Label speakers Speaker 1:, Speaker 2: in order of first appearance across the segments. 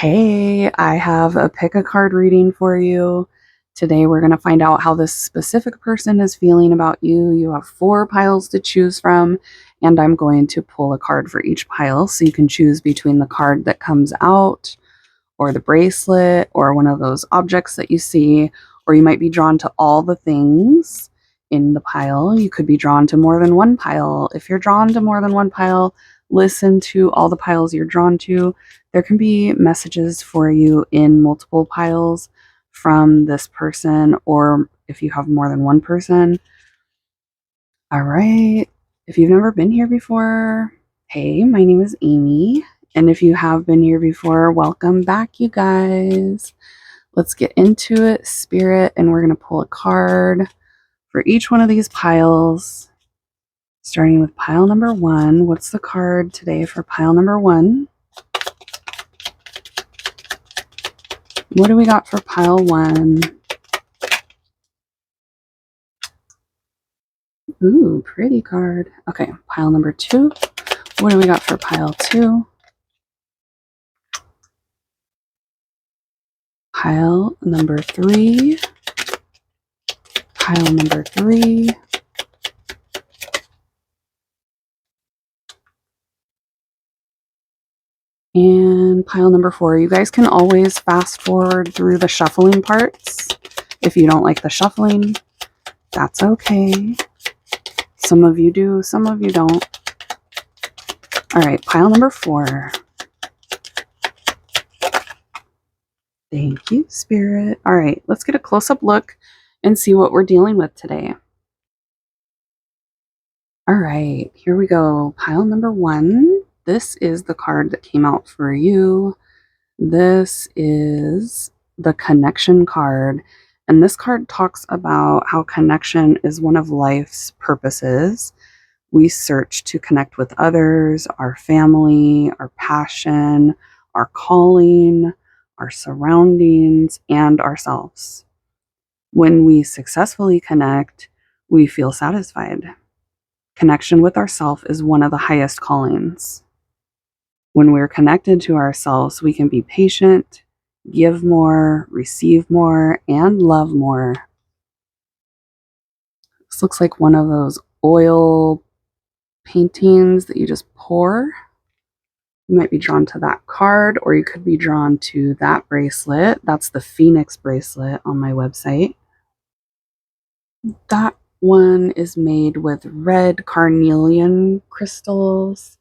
Speaker 1: Hey, I have a pick a card reading for you. Today we're going to find out how this specific person is feeling about you. You have 4 piles to choose from, and I'm going to pull a card for each pile so you can choose between the card that comes out, or the bracelet, or one of those objects that you see, or you might be drawn to all the things in the pile. You could be drawn to more than one pile. If you're drawn to more than one pile, listen to all the piles you're drawn to. There can be messages for you in multiple piles from this person, or if you have more than one person. All right. If you've never been here before, hey, my name is Amy. And if you have been here before, welcome back, you guys. Let's get into it, Spirit, and we're going to pull a card for each one of these piles. Starting with pile number 1. What's the card today for pile number 1? What do we got for pile 1? Ooh, pretty card. Okay, pile number 2. What do we got for pile 2? Pile number 3. Pile number 3. And pile number 4. You guys can always fast forward through the shuffling parts. If you don't like the shuffling, that's okay. Some of you do, some of you don't. All right, pile number 4. Thank you, Spirit. All right, let's get a close-up look and see what we're dealing with today. All right, here we go. Pile number 1. This is the card that came out for you. This is the connection card. And this card talks about how connection is one of life's purposes. We search to connect with others, our family, our passion, our calling, our surroundings, and ourselves. When we successfully connect, we feel satisfied. Connection with ourselves is one of the highest callings. When we're connected to ourselves, we can be patient, give more, receive more, and love more. This looks like one of those oil paintings that you just pour. You might be drawn to that card, or you could be drawn to that bracelet. That's the Phoenix bracelet on my website. That one is made with red carnelian crystals.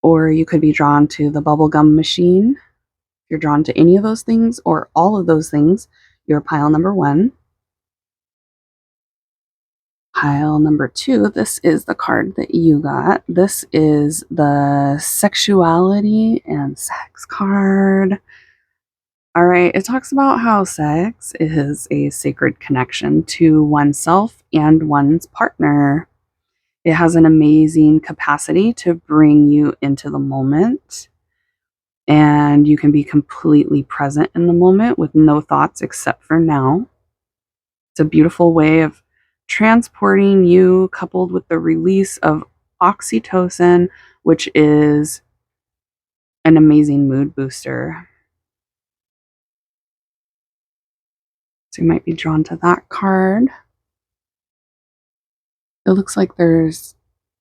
Speaker 1: Or you could be drawn to the bubblegum machine. If you're drawn to any of those things or all of those things, you're pile number 1. Pile number 2, this is the card that you got. This is the sexuality and sex card. All right, it talks about how sex is a sacred connection to oneself and one's partner. It has an amazing capacity to bring you into the moment, and you can be completely present in the moment with no thoughts except for now. It's a beautiful way of transporting you, coupled with the release of oxytocin, which is an amazing mood booster. So you might be drawn to that card. It looks like there's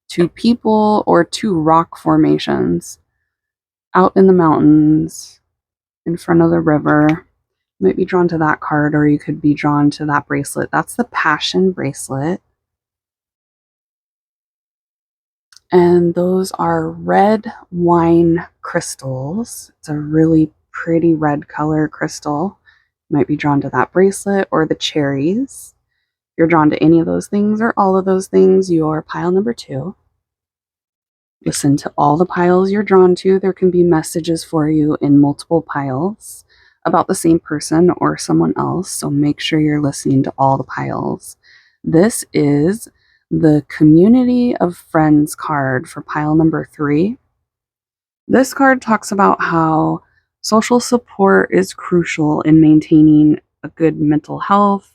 Speaker 1: 2 people or 2 rock formations out in the mountains in front of the river. You might be drawn to that card, or you could be drawn to that bracelet. That's the Passion bracelet. And those are red wine crystals. It's a really pretty red color crystal. You might be drawn to that bracelet or the cherries. If you're drawn to any of those things or all of those things, you're pile number 2. Listen to all the piles you're drawn to. There can be messages for you in multiple piles about the same person or someone else, so make sure you're listening to all the piles. This is the Community of Friends card for pile number 3. This card talks about how social support is crucial in maintaining a good mental health,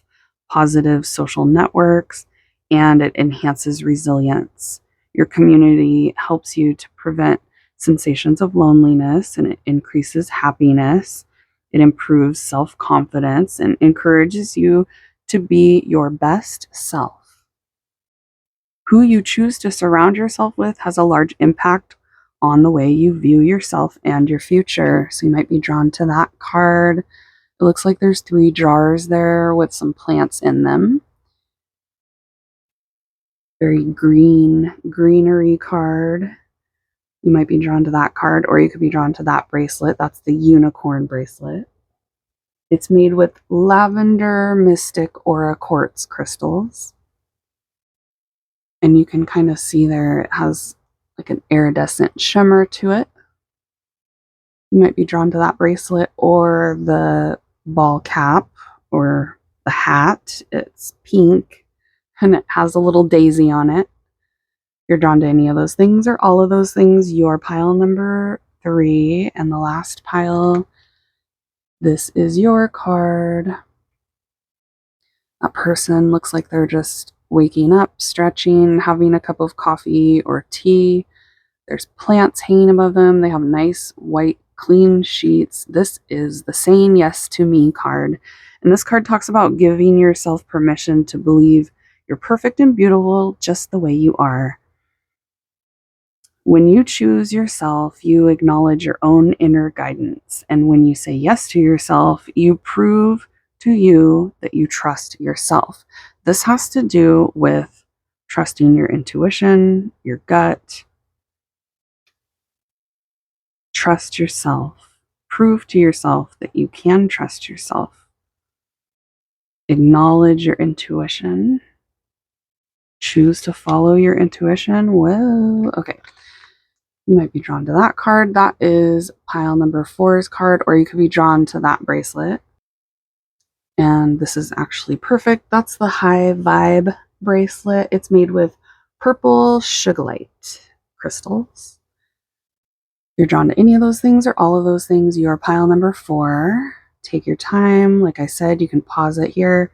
Speaker 1: positive social networks, and it enhances resilience. Your community helps you to prevent sensations of loneliness, and it increases happiness. It improves self-confidence and encourages you to be your best self. Who you choose to surround yourself with has a large impact on the way you view yourself and your future. So you might be drawn to that card. It looks like there's 3 jars there with some plants in them. Very greenery card. You might be drawn to that card, or you could be drawn to that bracelet. That's the unicorn bracelet. It's made with lavender mystic aura quartz crystals. And you can kind of see there it has like an iridescent shimmer to it. You might be drawn to that bracelet or the ball cap or the hat. It's pink and it has a little daisy on it. You're drawn to any of those things or all of those things. Your pile number 3 and the last pile. This is your card. That person looks like they're just waking up, stretching, having a cup of coffee or tea. There's plants hanging above them. They have nice white clean sheets. This is the saying yes to me card. And this card talks about giving yourself permission to believe you're perfect and beautiful just the way you are. When you choose yourself, you acknowledge your own inner guidance. And when you say yes to yourself, you prove to you that you trust yourself. This has to do with trusting your intuition, your gut. Trust yourself. Prove to yourself that you can trust yourself. Acknowledge your intuition. Choose to follow your intuition. Whoa. Okay. You might be drawn to that card. That is pile number 4's card, or you could be drawn to that bracelet. And this is actually perfect. That's the High Vibe bracelet. It's made with purple sugilite crystals. You're drawn to any of those things or all of those things. You are pile number 4. Take your time. Like I said, you can pause it here.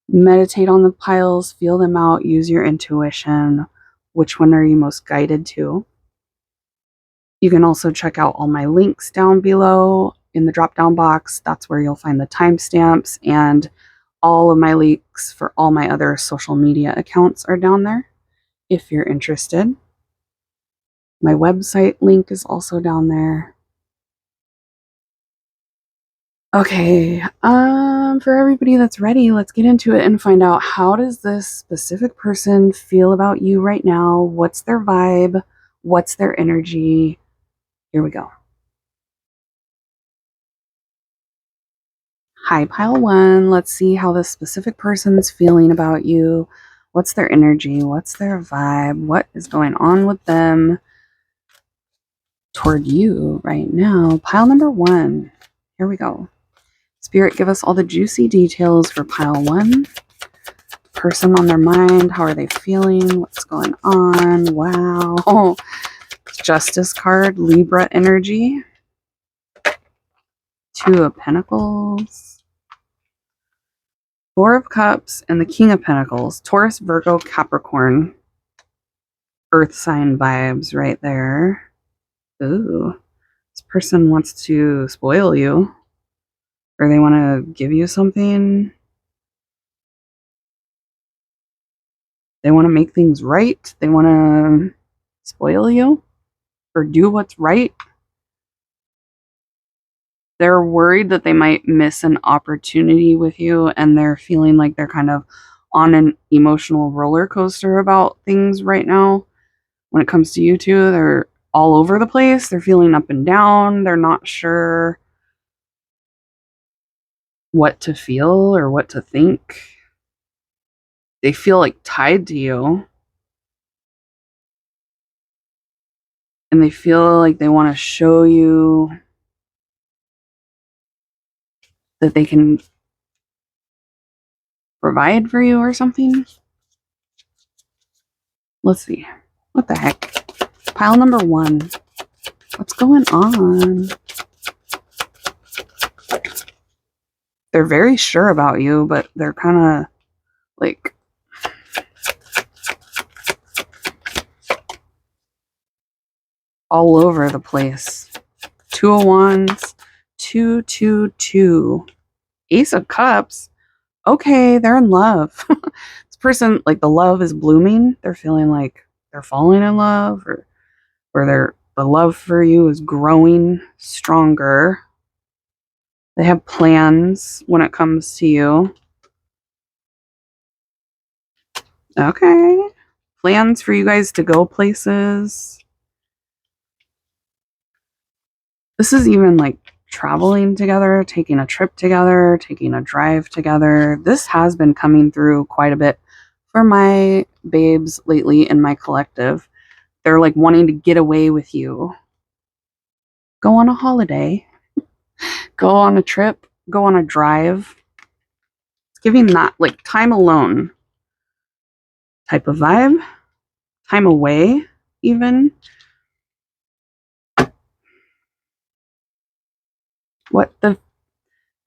Speaker 1: Meditate on the piles, feel them out, use your intuition. Which one are you most guided to? You can also check out all my links down below in the drop-down box. That's where you'll find the timestamps, and all of my links for all my other social media accounts are down there if you're interested. My website link is also down there. Okay, for everybody that's ready, let's get into it and find out, how does this specific person feel about you right now? What's their vibe? What's their energy? Here we go. Hi, pile 1. Let's see how this specific person's feeling about you. What's their energy? What's their vibe? What is going on with them toward you right now? Pile number 1. Here we go. Spirit, give us all the juicy details for pile 1. Person on their mind. How are they feeling? What's going on? Wow. Oh, Justice card. Libra energy. 2 of Pentacles. 4 of Cups and the King of Pentacles. Taurus, Virgo, Capricorn. Earth sign vibes right there. Ooh. This person wants to spoil you. Or they want to give you something. They want to make things right. They want to spoil you. Or do what's right. They're worried that they might miss an opportunity with you, and they're feeling like they're kind of on an emotional roller coaster about things right now. When it comes to you two, they're all over the place. They're feeling up and down. They're not sure what to feel or what to think. They feel like tied to you. And they feel like they want to show you that they can provide for you or something. Let's see. What the heck? Pile number 1. What's going on? They're very sure about you, but they're kind of like, all over the place. Two of Wands, 222. Ace of Cups. Okay, they're in love. This person, like the love is blooming. They're feeling like they're falling in love, or the love for you is growing stronger. They have plans when it comes to you. Okay. Plans for you guys to go places. This is even like traveling together, taking a trip together, taking a drive together. This has been coming through quite a bit for my babes lately in my collective. They're like wanting to get away with you. Go on a holiday, go on a trip, go on a drive. It's giving that like time alone type of vibe, time away, even. What the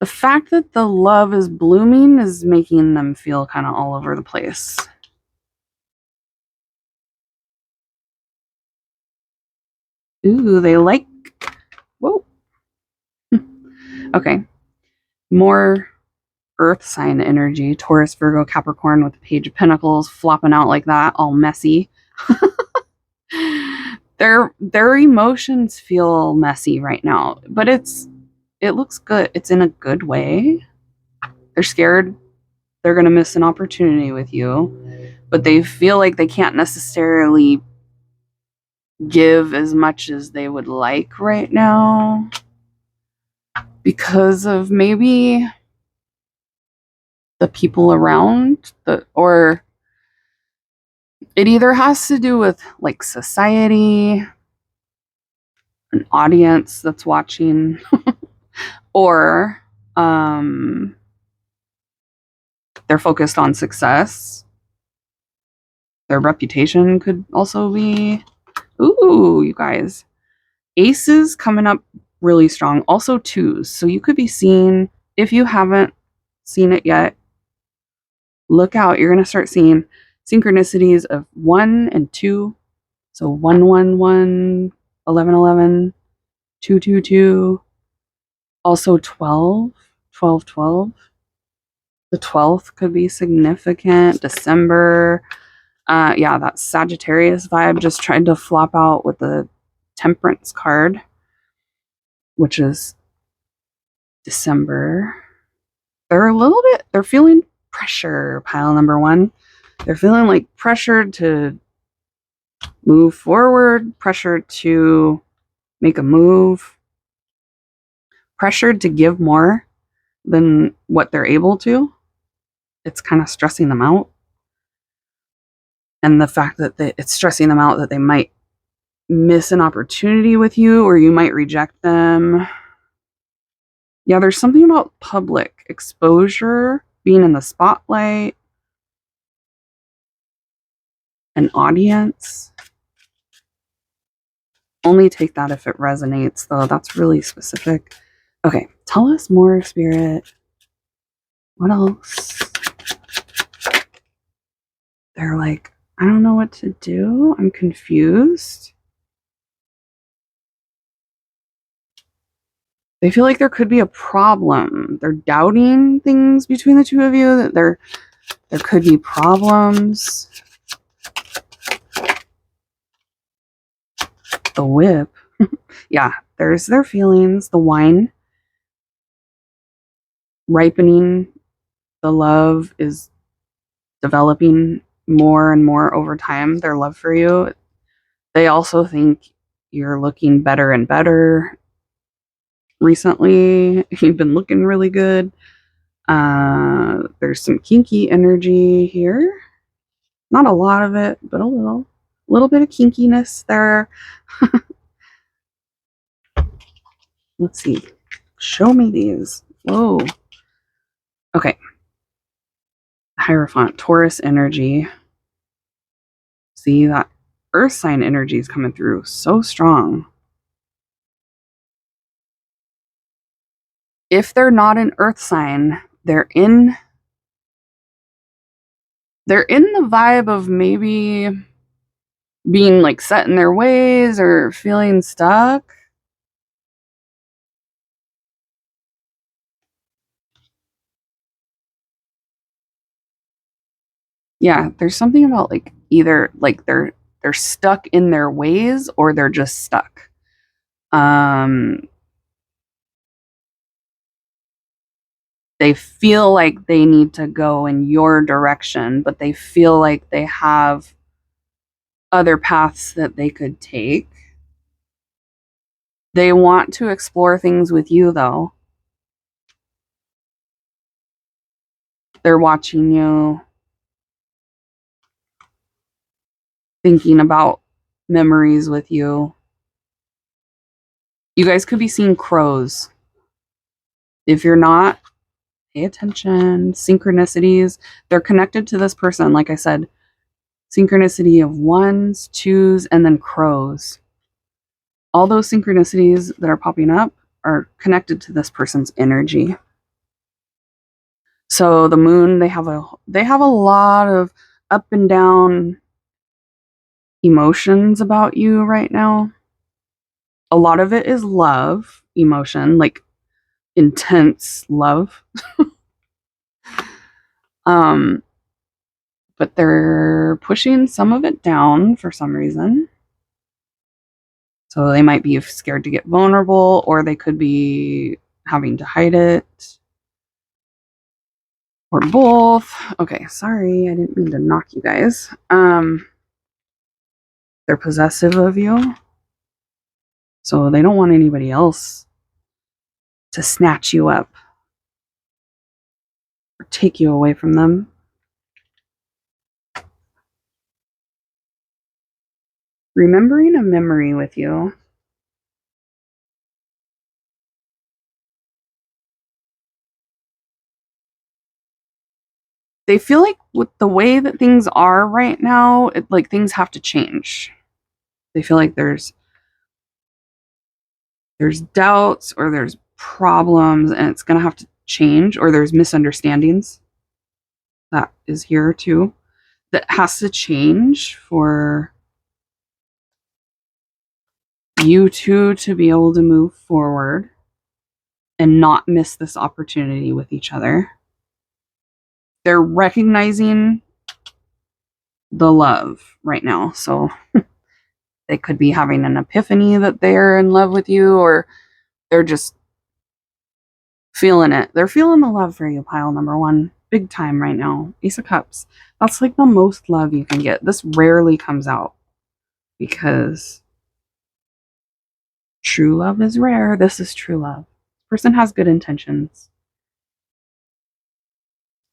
Speaker 1: fact that the love is blooming is making them feel kind of all over the place. Ooh, they like. Whoa. Okay. More earth sign energy. Taurus, Virgo, Capricorn with the Page of Pentacles flopping out like that, all messy. Their emotions feel messy right now, but it looks good. It's in a good way. They're scared they're going to miss an opportunity with you, but they feel like they can't necessarily give as much as they would like right now because of maybe the people around, or it either has to do with like society, an audience that's watching, or they're focused on success. Their reputation could also be. Ooh, you guys. Aces coming up really strong. Also twos. So you could be seeing, if you haven't seen it yet, look out. You're going to start seeing synchronicities of 1 and 2. So 111, 1111, 222. Also 12, 12, 12. The 12th could be significant. December. Yeah, that Sagittarius vibe just tried to flop out with the Temperance card, which is December. They're feeling pressure, pile number 1. They're feeling like pressured to move forward, pressured to make a move, pressured to give more than what they're able to. It's kind of stressing them out. And the fact that it's stressing them out that they might miss an opportunity with you, or you might reject them. Yeah, there's something about public exposure, being in the spotlight, an audience. Only take that if it resonates, though. That's really specific. Okay, tell us more, Spirit. What else? They're like, I don't know what to do. I'm confused. They feel like there could be a problem. They're doubting things between the two of you. That there could be problems. The whip. Yeah, there's their feelings. The wine. Ripening. The love is developing more and more over time. Their love for you. They also think you're looking better and better recently. You've been looking really good. There's some kinky energy here. Not a lot of it, but a little bit of kinkiness there. Let's see. Show me these. Whoa. Okay. Hierophant, Taurus energy. See that earth sign energy is coming through so strong. If they're not an earth sign, they're in the vibe of maybe being like set in their ways or feeling stuck. Yeah, there's something about like either like they're stuck in their ways or they're just stuck. Um they feel like they need to go in your direction, but they feel like they have other paths that they could take. They want to explore things with you though. They're watching you, thinking about memories with you. You guys could be seeing crows. If you're not, pay attention. Synchronicities, they're connected to this person. Like I said, synchronicity of ones, twos, and then crows. All those synchronicities that are popping up are connected to this person's energy. So the moon, they have a lot of up and down emotions about you right now. A lot of it is love emotion, like intense love. um but they're pushing some of it down for some reason. So they might be scared to get vulnerable, or they could be having to hide it, or both. Okay, sorry, I didn't mean to knock you guys. They're possessive of you, so they don't want anybody else to snatch you up or take you away from them. Remembering a memory with you. They feel like with the way that things are right now, like things have to change. They feel like there's doubts or there's problems and it's going to have to change, or there's misunderstandings that is here too that has to change for you two to be able to move forward and not miss this opportunity with each other. They're recognizing the love right now. So they could be having an epiphany that they're in love with you, or they're just feeling it. They're feeling the love for you, pile number one. Big time right now. Ace of Cups. That's like the most love you can get. This rarely comes out because true love is rare. This is true love. This person has good intentions.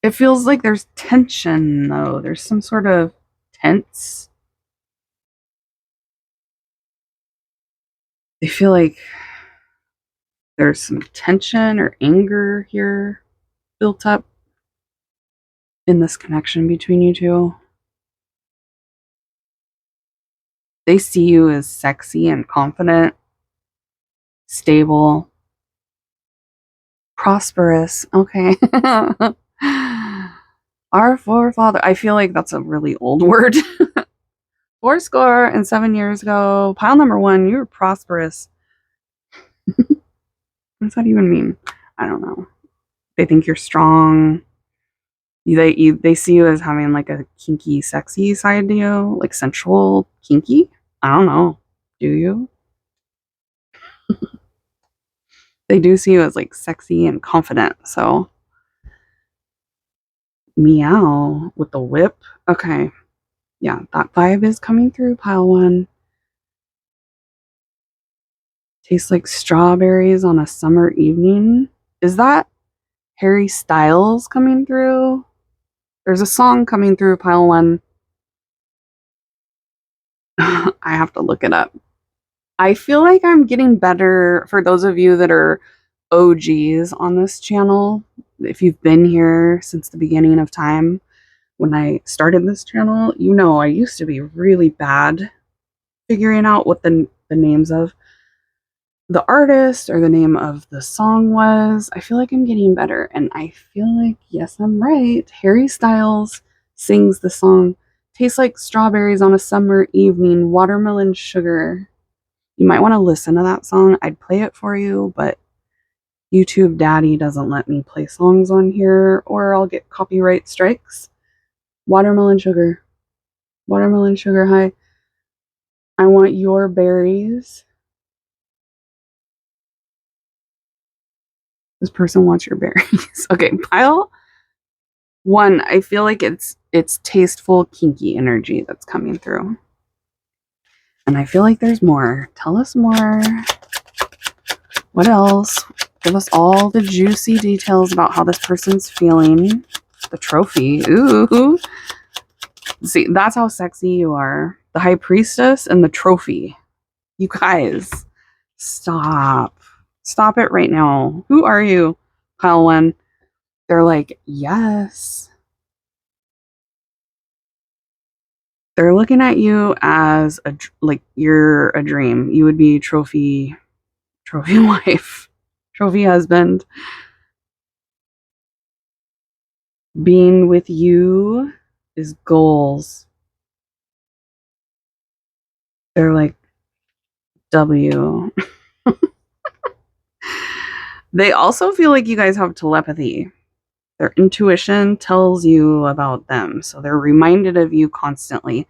Speaker 1: It feels like there's tension, though. There's some sort of tense. They feel like there's some tension or anger here built up in this connection between you two. They see you as sexy and confident, stable, prosperous. Okay. Our forefather. I feel like that's a really old word. 4 score and 7 years ago. Pile number one, you were prosperous. What does that even mean? I don't know. They think you're strong. They see you as having like a kinky, sexy side to you, like sensual, kinky. I don't know. Do you? They do see you as like sexy and confident. So meow with the whip. Okay. Yeah, that vibe is coming through, pile one. Tastes like strawberries on a summer evening. Is that Harry Styles coming through? There's a song coming through, pile one. I have to look it up. I feel like I'm getting better for those of you that are OGs on this channel. If you've been here since the beginning of time, when I started this channel, you know I used to be really bad figuring out what the names of the artist or the name of the song was. I feel like I'm getting better, and I feel like, yes, I'm right. Harry Styles sings the song Tastes like strawberries on a summer evening, watermelon sugar. You might want to listen to that song. I'd play it for you, but YouTube Daddy doesn't let me play songs on here or I'll get copyright strikes. Watermelon sugar. Watermelon sugar high. I want your berries. This person wants your berries. Okay, pile 1. I feel like it's tasteful, kinky energy that's coming through. And I feel like there's more. Tell us more. What else? Give us all the juicy details about how this person's feeling. The trophy. Ooh. See, that's how sexy you are. The high priestess and the trophy. You guys, stop. Stop it right now. Who are you? Pile 1. They're like, yes. They're looking at you as you're a dream. You would be trophy wife, trophy husband. Being with you is goals. They're like, W. They also feel like you guys have telepathy. Their intuition tells you about them. So they're reminded of you constantly.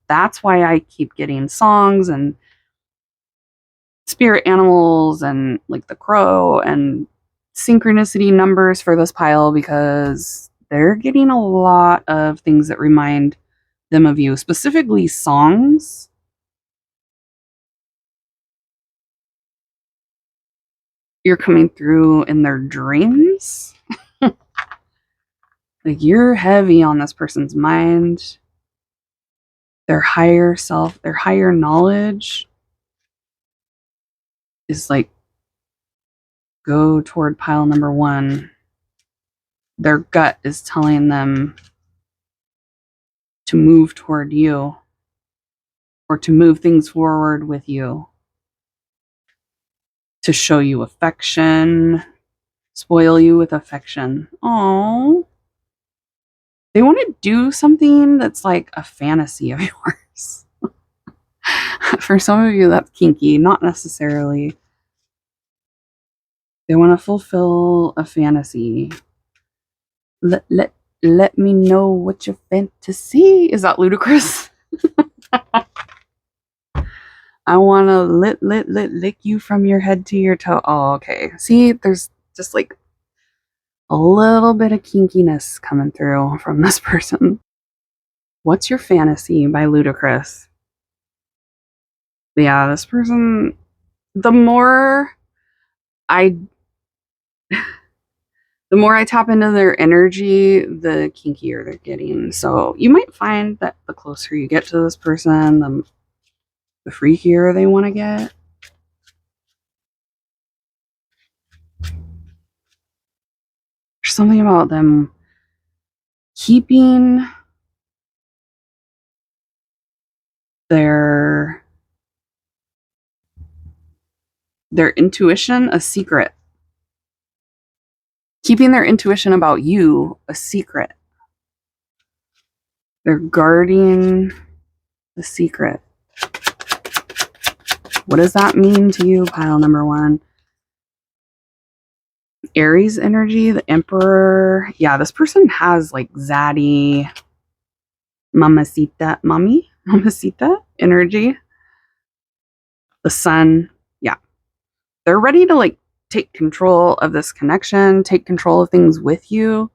Speaker 1: That's why I keep getting songs and spirit animals and like the crow and synchronicity numbers for this pile, because they're getting a lot of things that remind them of you, specifically songs. You're coming through in their dreams. Like, you're heavy on this person's mind. Their higher self, their higher knowledge is like, go toward pile number 1. Their gut is telling them to move toward you or to move things forward with you, to show you affection, spoil you with affection. Oh, they want to do something that's like a fantasy of yours. For some of you, that's kinky, not necessarily. They want to fulfill a fantasy. Let me know what your fantasy is. That ludicrous? I want to lick you from your head to your toe. Oh, okay. See, there's just like a little bit of kinkiness coming through from this person. What's Your Fantasy by Ludacris? Yeah, this person, the more I tap into their energy, the kinkier they're getting. So you might find that the closer you get to this person, the freakier they want to get. There's something about them keeping their intuition a secret. Keeping their intuition about you a secret. They're guarding the secret. What does that mean to you, pile number 1? Aries energy, the Emperor. Yeah, this person has like zaddy, mamacita energy. The Sun. Yeah. They're ready to like take control of this connection, take control of things with you.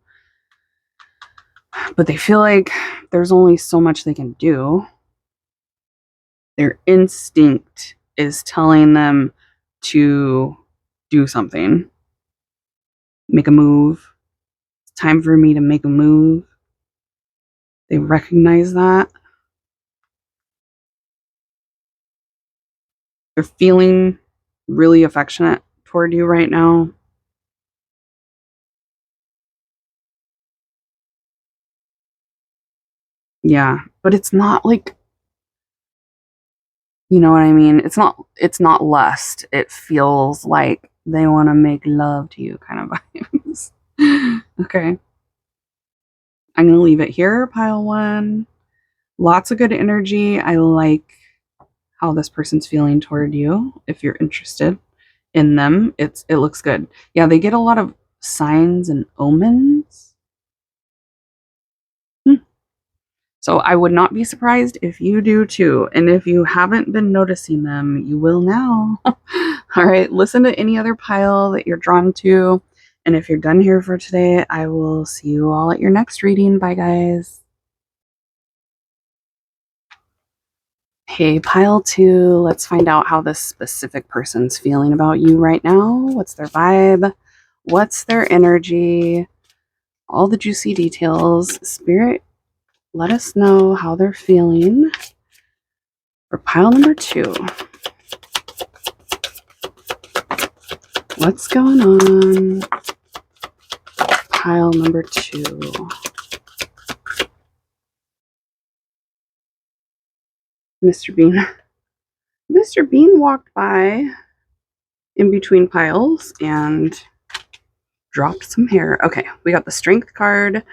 Speaker 1: But they feel like there's only so much they can do. Their instinct is telling them to do something. Make a move. It's time for me to make a move. They recognize that. They're feeling really affectionate toward you right now. Yeah, but it's not like, you know what I mean? It's not lust. It feels like they want to make love to you kind of vibes. Okay. I'm going to leave it here, pile 1. Lots of good energy. I like how this person's feeling toward you. If you're interested in them, it looks good. Yeah, they get a lot of signs and omens. So I would not be surprised if you do too. And if you haven't been noticing them, you will now. All right, listen to any other pile that you're drawn to. And if you're done here for today, I will see you all at your next reading. Bye, guys. Hey, pile two. Let's find out how this specific person's feeling about you right now. What's their vibe? What's their energy? All the juicy details. Spirit, let us know how they're feeling for pile number two. What's going on? Pile number two. Mr. Bean. Mr. Bean walked by in between piles and dropped some hair. Okay, we got the Strength card,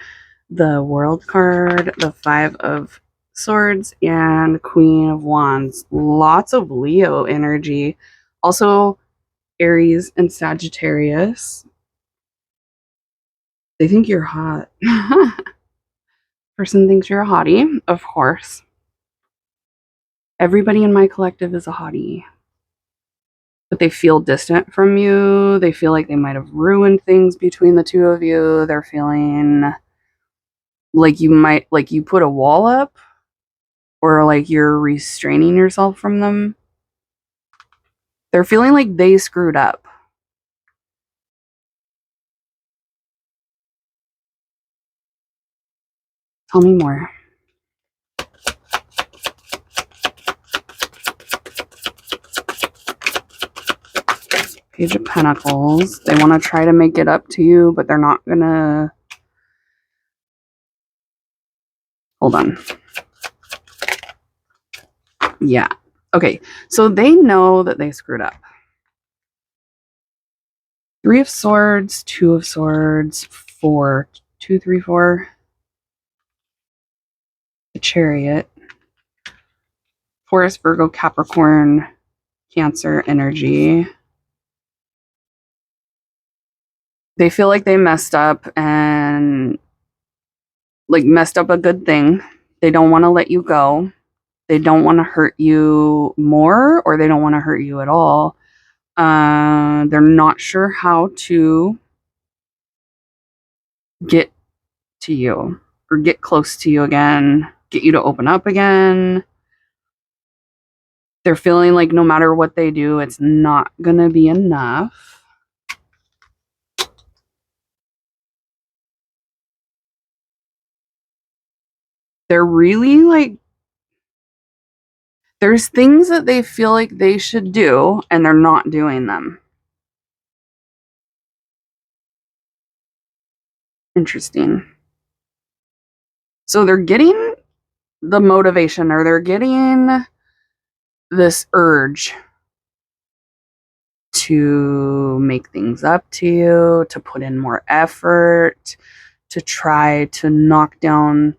Speaker 1: the World card, the Five of Swords, and Queen of Wands. Lots of Leo energy. Also, Aries and Sagittarius. They think you're hot. Person thinks you're a hottie, of course. Everybody in my collective is a hottie. But they feel distant from you. They feel like they might have ruined things between the two of you. They're feeling like you put a wall up, or like you're restraining yourself from them. They're feeling like they screwed up. Tell me more. Page of Pentacles. They want to try to make it up to you, but they're not gonna. Hold on. Yeah. Okay. So they know that they screwed up. Three of Swords, Two of Swords, Four, 2, 3, 4. The Chariot. Taurus, Virgo, Capricorn, Cancer energy. They feel like they messed up and messed up a good thing. They don't want to let you go. They don't want to hurt you more, or they don't want to hurt you at all. They're not sure how to get to you or get close to you again, get you to open up again. They're feeling like no matter what they do, it's not going to be enough. They're really there's things that they feel like they should do and they're not doing them. Interesting. So they're getting the motivation, or they're getting this urge to make things up to you, to put in more effort, to try to knock down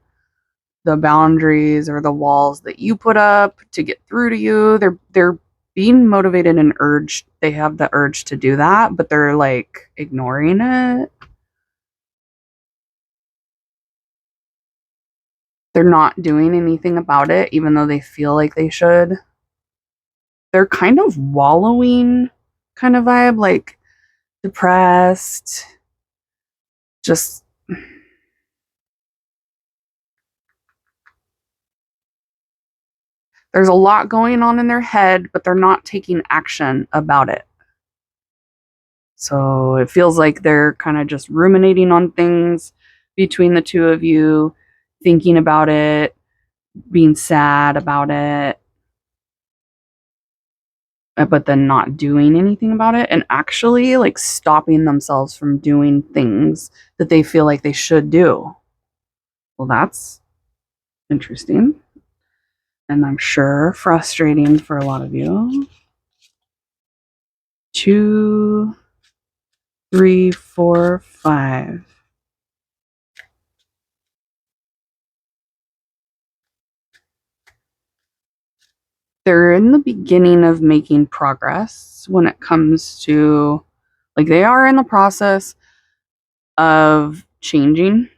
Speaker 1: the boundaries or the walls that you put up to get through to you. They're being motivated and urged. They have the urge to do that, but they're ignoring it. They're not doing anything about it, even though they feel like they should. They're kind of wallowing kind of vibe, depressed. Just there's a lot going on in their head, but they're not taking action about it. So it feels like they're kind of just ruminating on things between the two of you, thinking about it, being sad about it, but then not doing anything about it, and actually stopping themselves from doing things that they feel like they should do. Well, that's interesting. And I'm sure frustrating for a lot of you. 2, 3, 4, 5. they're in the beginning of making progress when it comes to, like, they are in the process of changing,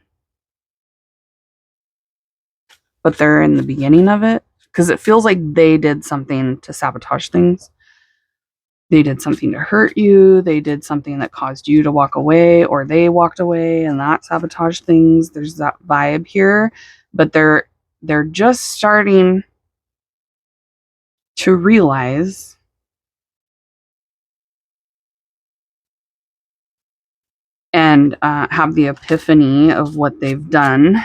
Speaker 1: but they're in the beginning of it because it feels like they did something to sabotage things. They did something to hurt you. They did something that caused you to walk away, or they walked away and that sabotaged things. There's that vibe here, but they're just starting to realize and have the epiphany of what they've done.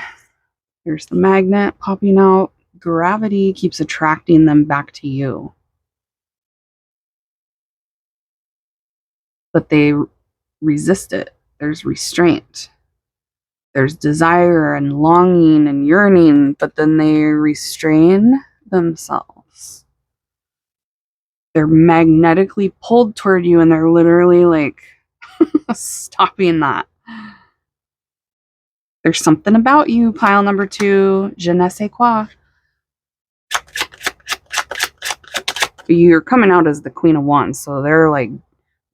Speaker 1: There's the magnet popping out. Gravity keeps attracting them back to you, but they resist it. There's restraint. There's desire and longing and yearning, but then they restrain themselves. They're magnetically pulled toward you and they're literally like stopping that. There's something about you, pile number 2, je ne sais quoi. You're coming out as the Queen of Wands, so they're like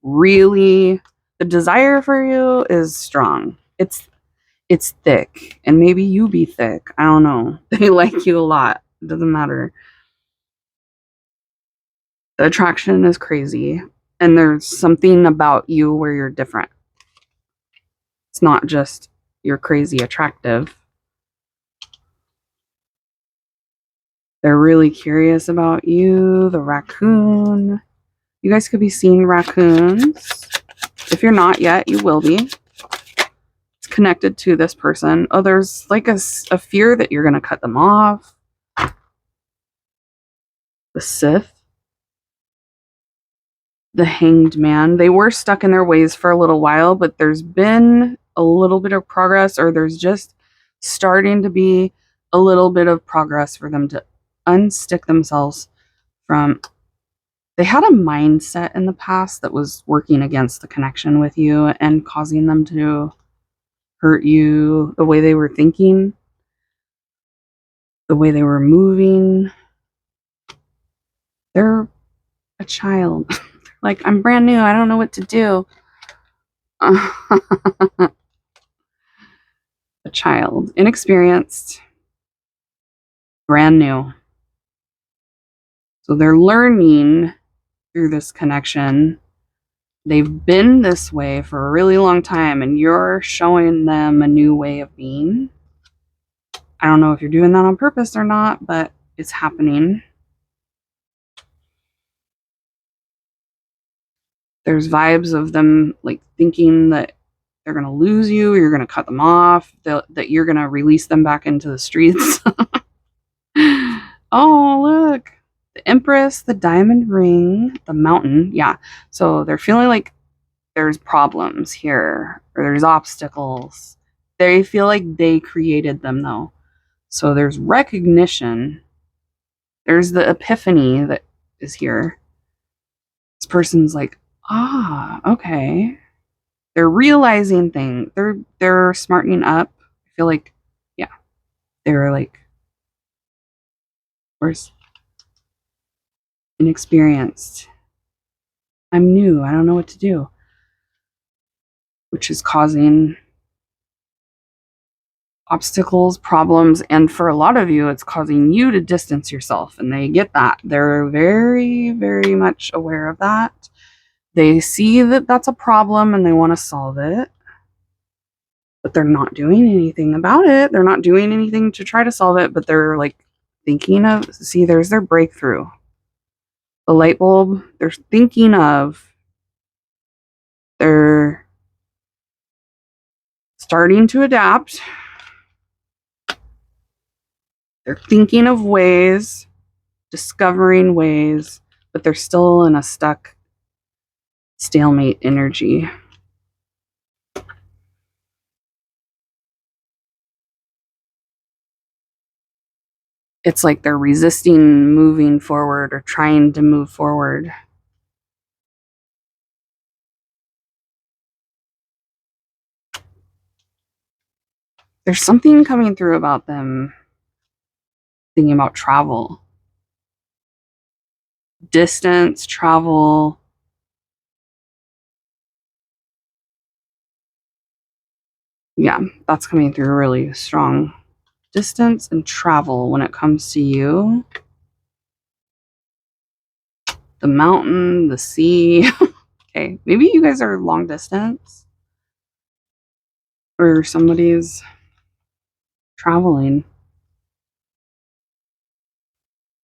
Speaker 1: really, the desire for you is strong. It's thick, and maybe you be thick. I don't know. They like you a lot. It doesn't matter. The attraction is crazy, and there's something about you where you're different. It's not just you're crazy attractive. They're really curious about you. The raccoon. You guys could be seeing raccoons. If you're not yet, you will be. It's connected to this person. Oh, there's like a fear that you're going to cut them off. The Sith. The Hanged Man. They were stuck in their ways for a little while, but there's been a little bit of progress, or there's just starting to be a little bit of progress for them to unstick themselves from. They had a mindset in the past that was working against the connection with you and causing them to hurt you, the way they were thinking, the way they were moving. They're a child. Like, I'm brand new. I don't know what to do. A child, inexperienced, brand new. So they're learning through this connection. They've been this way for a really long time, and you're showing them a new way of being. I don't know if you're doing that on purpose or not, but it's happening. There's vibes of them like thinking that they're going to lose you, you're going to cut them off, that you're going to release them back into the streets. Oh, look. The Empress, the diamond ring, the mountain. Yeah. So they're feeling like there's problems here, or there's obstacles. They feel like they created them, though. So there's recognition. There's the epiphany that is here. This person's like, okay. They're realizing things. They're smartening up. I feel like, yeah, they're like, where's inexperienced. I'm new. I don't know what to do, which is causing obstacles, problems, and for a lot of you, it's causing you to distance yourself, and they get that. They're very, very much aware of that. They see that that's a problem and they want to solve it, but they're not doing anything about it. They're not doing anything to try to solve it, but they're like thinking of, see, there's their breakthrough. The light bulb, they're thinking of, they're starting to adapt. They're thinking of ways, discovering ways, but they're still in a stuck stalemate energy. It's like they're resisting moving forward or trying to move forward. There's something coming through about them thinking about travel. distance, travel. Yeah, that's coming through really strong. Distance and travel when it comes to you. The mountain, the sea. Okay, maybe you guys are long distance or somebody's traveling.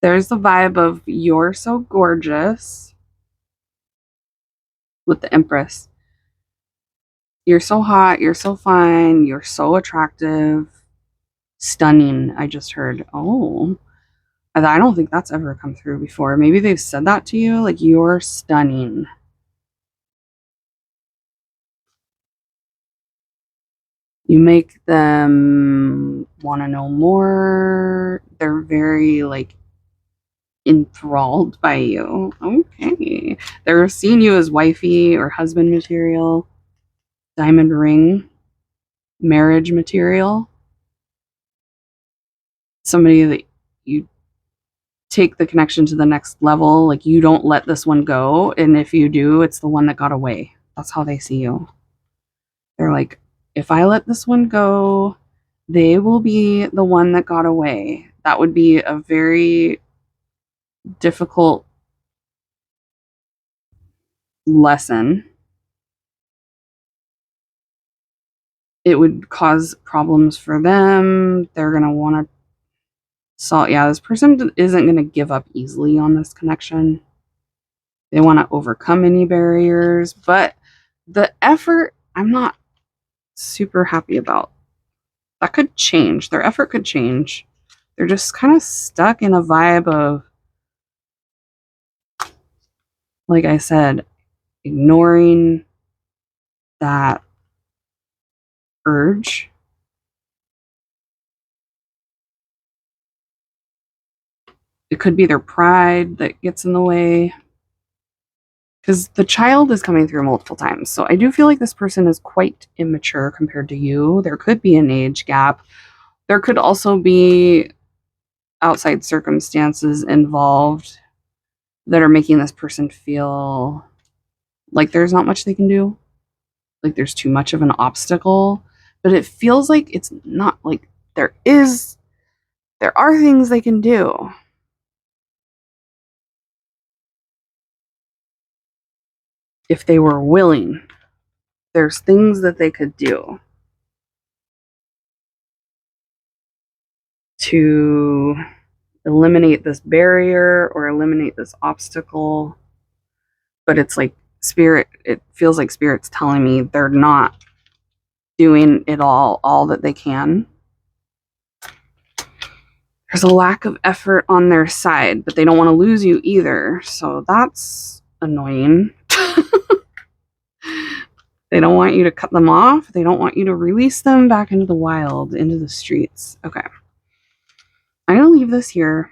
Speaker 1: There's the vibe of you're so gorgeous with the Empress. You're so hot, you're so fine, you're so attractive, stunning. I just heard, oh, I don't think that's ever come through before. Maybe they've said that to you, like you're stunning. You make them want to know more. They're very like enthralled by you. Okay. They're seeing you as wifey or husband material, diamond ring, marriage material. Somebody that you take the connection to the next level. Like you don't let this one go. And if you do, it's the one that got away. That's how they see you. They're like, if I let this one go, they will be the one that got away. That would be a very difficult lesson. It would cause problems for them. They're going to want to solve. Yeah, this person isn't going to give up easily on this connection. They want to overcome any barriers, but the effort, I'm not super happy about. That could change. Their effort could change. They're just kind of stuck in a vibe of, like I said, ignoring that urge. It could be their pride that gets in the way. Because the child is coming through multiple times. So I do feel like this person is quite immature compared to you. There could be an age gap. There could also be outside circumstances involved that are making this person feel like there's not much they can do, like there's too much of an obstacle. But it feels like it's not like there are things they can do if they were willing. There's things that they could do to eliminate this barrier or eliminate this obstacle. But it's like it feels like spirit's telling me they're not doing it all that they can. There's a lack of effort on their side, but they don't want to lose you either. So that's annoying. They don't want you to cut them off. They don't want you to release them back into the wild, into the streets. Okay. I'm going to leave this here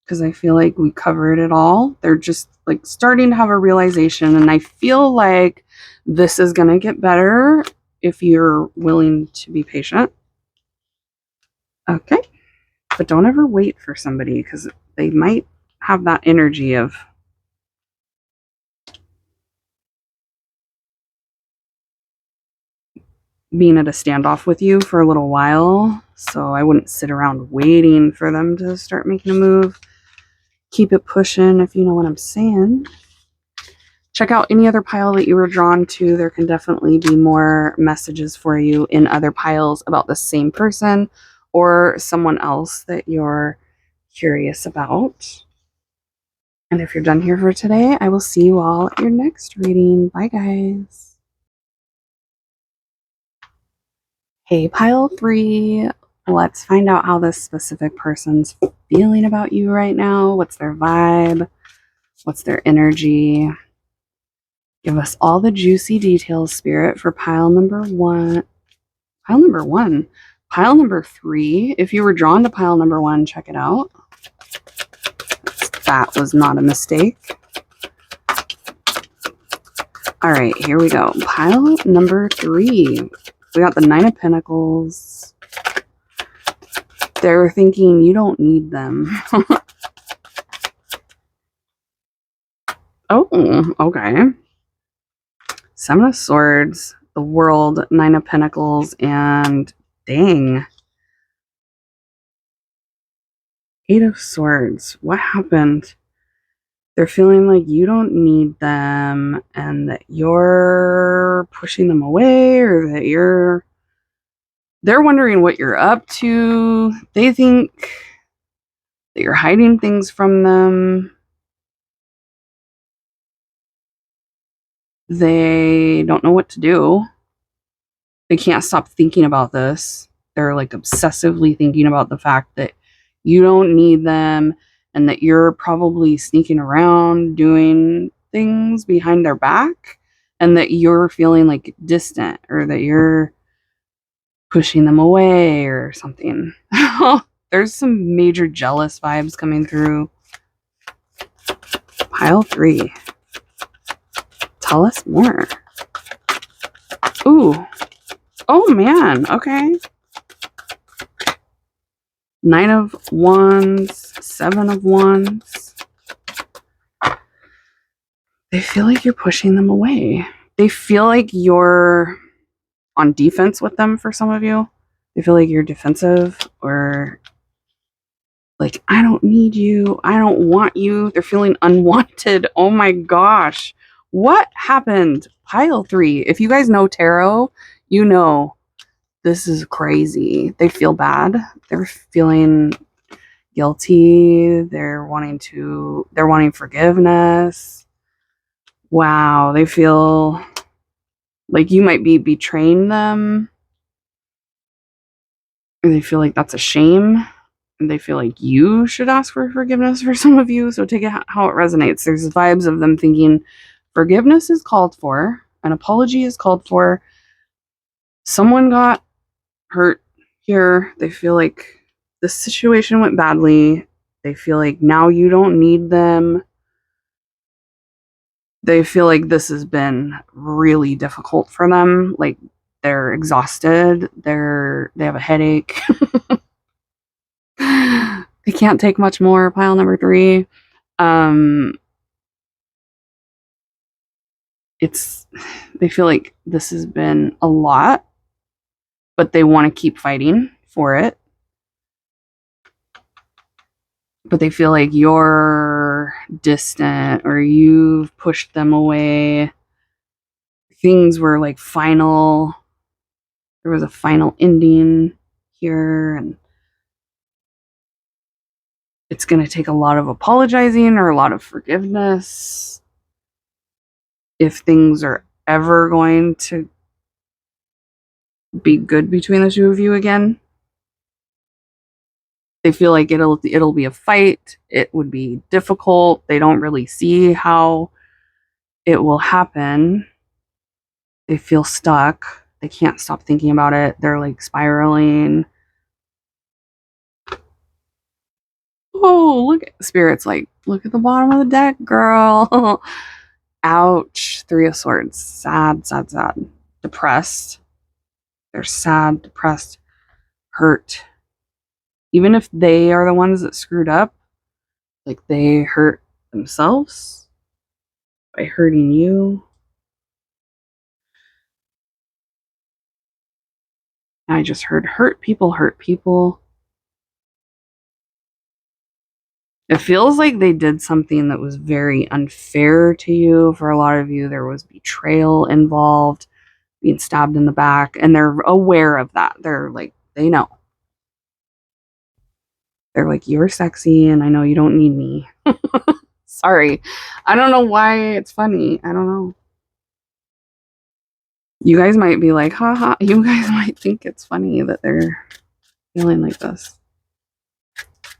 Speaker 1: because I feel like we covered it all. They're just like starting to have a realization, and I feel like this is going to get better if you're willing to be patient. Okay. But don't ever wait for somebody because they might have that energy of being at a standoff with you for a little while. So I wouldn't sit around waiting for them to start making a move. Keep it pushing, if you know what I'm saying. Check out any other pile that you were drawn to. There can definitely be more messages for you in other piles about the same person or someone else that you're curious about. And if you're done here for today, I will see you all at your next reading. Bye, guys. Hey, pile 3. Let's find out how this specific person's feeling about you right now. What's their vibe? What's their energy? Give us all the juicy details, Spirit, for pile number 1. Pile number 1. Pile number 3. If you were drawn to pile number 1, check it out. That was not a mistake. All right, here we go. Pile number 3. We got the 9 of Pentacles. They're thinking you don't need them. Okay. Seven of Swords, the World, Nine of Pentacles, and dang. Eight of Swords. What happened? They're feeling like you don't need them and that you're pushing them away, or that they're wondering what you're up to. They think that you're hiding things from them. They don't know what to do. They can't stop thinking about this. They're like obsessively thinking about the fact that you don't need them and that you're probably sneaking around doing things behind their back, and that you're feeling like distant, or that you're pushing them away or something. There's some major jealous vibes coming through. Pile 3. Tell us more. Ooh. Oh man, okay. Nine of Wands, Seven of Wands. They feel like you're pushing them away. They feel like you're on defense with them for some of you. They feel like you're defensive, or like, I don't need you. I don't want you. They're feeling unwanted. Oh my gosh. What happened? Pile 3. If you guys know tarot, you know this is crazy. They feel bad. They're feeling guilty. They're wanting forgiveness. Wow, they feel like you might be betraying them. Or they feel like that's a shame. And they feel like you should ask for forgiveness for some of you. So take it how it resonates. There's vibes of them thinking forgiveness is called for, an apology is called for. Someone got hurt here. They feel like the situation went badly. They feel like now you don't need them. They feel like this has been really difficult for them. Like, they're exhausted. They have a headache. They can't take much more. Pile number 3. They feel like this has been a lot, but they want to keep fighting for it. But they feel like you're distant, or you've pushed them away. Things were like final. There was a final ending here, and it's going to take a lot of apologizing or a lot of forgiveness if things are ever going to be good between the two of you again. They feel like it'll be a fight. It would be difficult. They don't really see how it will happen. They feel stuck. They can't stop thinking about it. They're like spiraling. Oh, look at Spirit's like, look at the bottom of the deck, girl. Ouch. 3 of Swords. Sad, sad, sad. Depressed. They're sad, depressed, hurt. Even if they are the ones that screwed up, like, they hurt themselves by hurting you. I just heard hurt people hurt people. It feels like they did something that was very unfair to you. For a lot of you, there was betrayal involved, being stabbed in the back, and they're aware of that. They're like, they know. They're like, you're sexy, and I know you don't need me. Sorry. I don't know why it's funny. I don't know. You guys might be like, haha. You guys might think it's funny that they're feeling like this.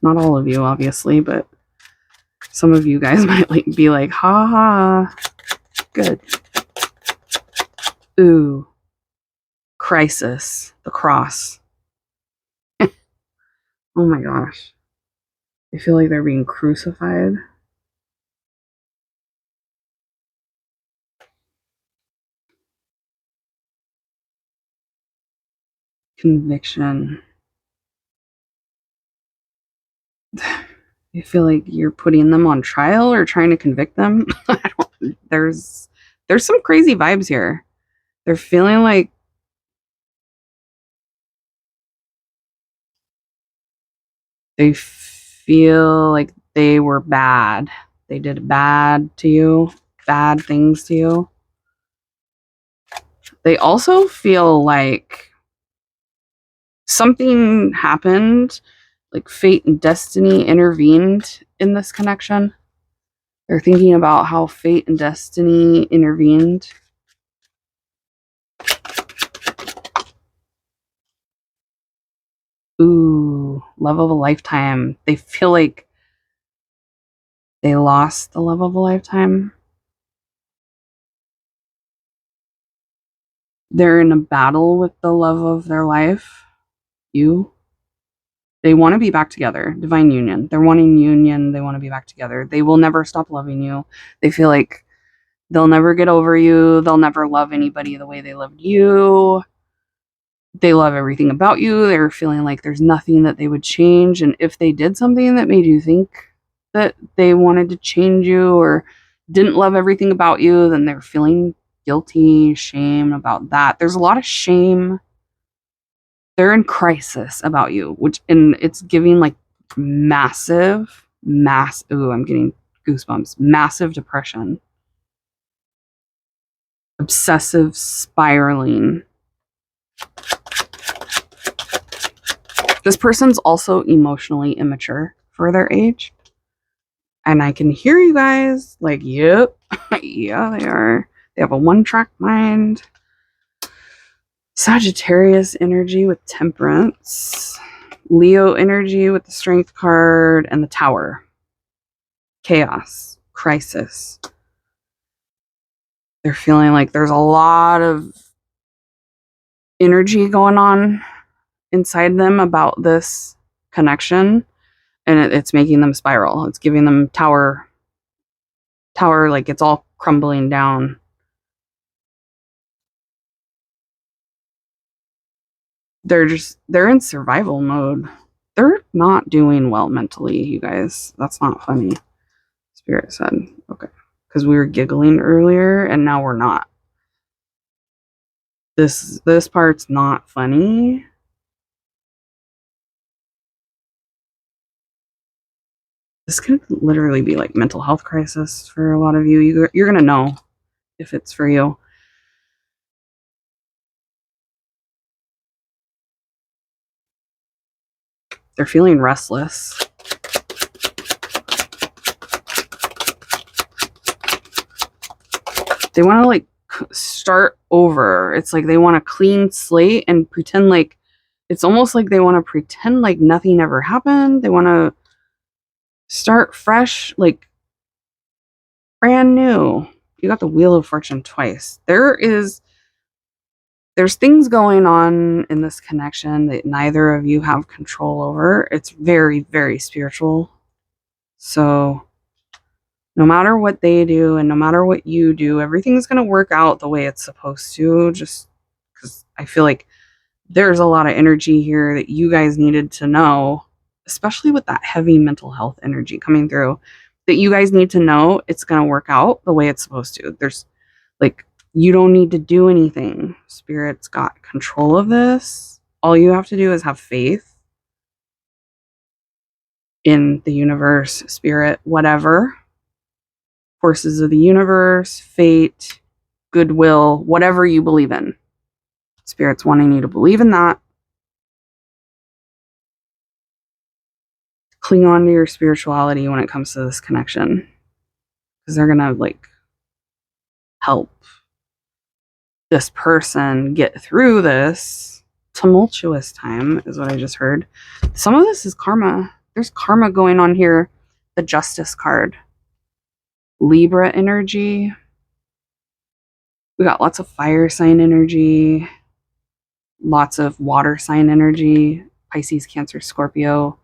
Speaker 1: Not all of you, obviously, but some of you guys might be like, haha. Good. Ooh. Crisis. The cross. Oh my gosh. I feel like they're being crucified. Conviction. You feel like you're putting them on trial or trying to convict them. there's some crazy vibes here. They're feeling like they feel like they were bad. They did bad to you, bad things to you. They also feel like something happened, like fate and destiny intervened in this connection. They're thinking about how fate and destiny intervened. Ooh, love of a lifetime. They feel like they lost the love of a lifetime. They're in a battle with the love of their life. You. They want to be back together. Divine union. They're wanting union. They want to be back together. They will never stop loving you. They feel like they'll never get over you. They'll never love anybody the way they loved you. They love everything about you. They're feeling like there's nothing that they would change. And if they did something that made you think that they wanted to change you or didn't love everything about you, then they're feeling guilty, shame about that. There's a lot of shame. They're in crisis about you, and it's giving like ooh, I'm getting goosebumps. Massive depression. Obsessive spiraling. This person's also emotionally immature for their age. And I can hear you guys like, yep, yeah, they are. They have a one-track mind. Sagittarius energy with temperance. Leo energy with the strength card and the tower. Chaos, crisis. They're feeling like there's a lot of energy going on inside them about this connection, and it's making them spiral. It's giving them tower, like it's all crumbling down. They're in survival mode. They're not doing well mentally, you guys. That's not funny. Spirit said, okay, because we were giggling earlier and now we're not. This part's not funny. This could literally be like mental health crisis for a lot of you. You're gonna know if it's for you. They're feeling restless. They want to like start over. It's like they want a clean slate and pretend like it's almost like they want to pretend like nothing ever happened. They want to start fresh, like brand new. You got the Wheel of Fortune twice. There's things going on in this connection that neither of you have control over. It's very, very spiritual. So no matter what they do and no matter what you do, everything's going to work out the way it's supposed to, just because I feel like there's a lot of energy here that you guys needed to know, especially with that heavy mental health energy coming through, that you guys need to know it's going to work out the way it's supposed to. There's like, you don't need to do anything. Spirit's got control of this. All you have to do is have faith in the universe, spirit, whatever. Forces of the universe, fate, goodwill, whatever you believe in. Spirit's wanting you to believe in that. Cling on to your spirituality when it comes to this connection, because they're gonna like help this person get through this tumultuous time, is what I just heard. Some of this is karma. There's karma going on here. The Justice card. Libra energy. We got lots of fire sign energy. Lots of water sign energy. Pisces, Cancer, Scorpio.